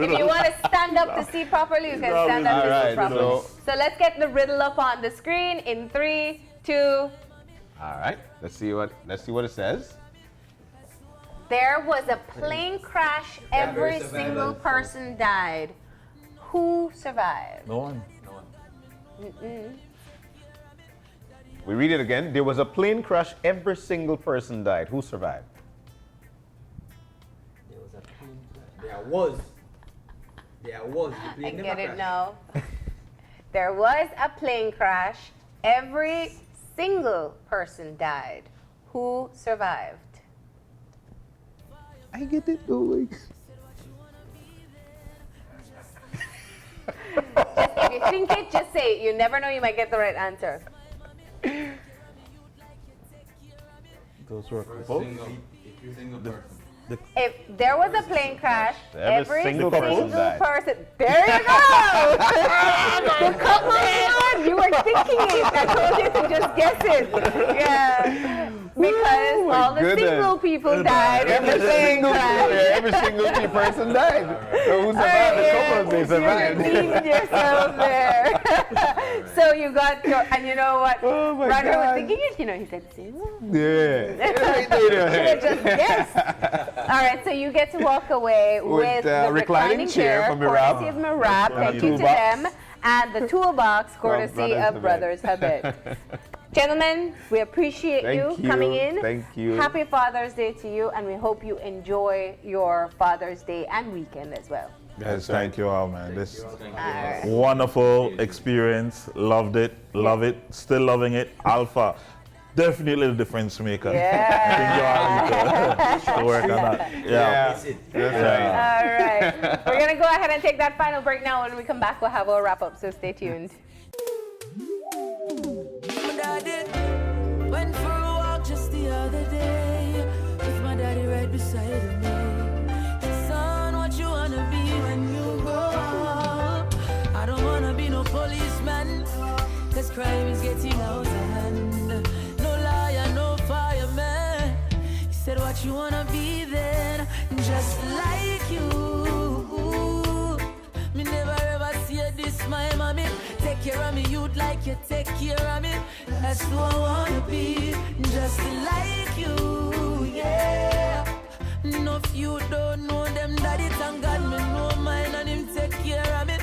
If you want to stand up to see properly, you can stand up to see properly. So let's get the riddle up on the screen in 3, 2. All right. Let's see what it says. There was a plane crash. Every single person died. Who survived? No one. We read it again. There was a plane crash. Every single person died. Who survived? There was a plane crash. There was. The plane I never get it crashed. now. There was a plane crash. Every single person died. Who survived? I get it going. If you think it, just say it. You never know, you might get the right answer. Those were If there was a plane crash, every single person died. There you go! The couple won! You were thinking it. I told you to just guess it. Yeah. Because all the single people died in the plane crash. Every single person died. So who survived? The couples, they survived. You redeemed yourself there. So you got your, and you know what? Oh my Roger God. was thinking it, you know, he said, Yeah. should have just guessed. All right, so you get to walk away with the reclining chair from courtesy of Mirab. Thank you to them. And the toolbox, courtesy of Brothers Habit. Gentlemen, we appreciate you coming in. Thank you. Happy Father's Day to you, and we hope you enjoy your Father's Day and weekend as well. Guys, thank you all, man. This wonderful experience. Loved it. Love it. Still loving it. Alpha. Definitely the difference maker. Yeah. I think you all need to work on that. Yeah. All right. We're going to go ahead and take that final break now. When we come back, we'll have our wrap up, so stay tuned. Went for a walk just the other day with my daddy right beside me. Son, what you wanna be when you grow up? I don't wanna be no policeman, cause crime is getting out of hand. No liar, no fireman. He said, what you wanna be then? Just like you. Me never ever see this, my mommy. Take care of me, you'd like you take care of me. That's who I wanna be, just like you, yeah. No, if you don't know them, daddy, thank God me know mine and him take care of me.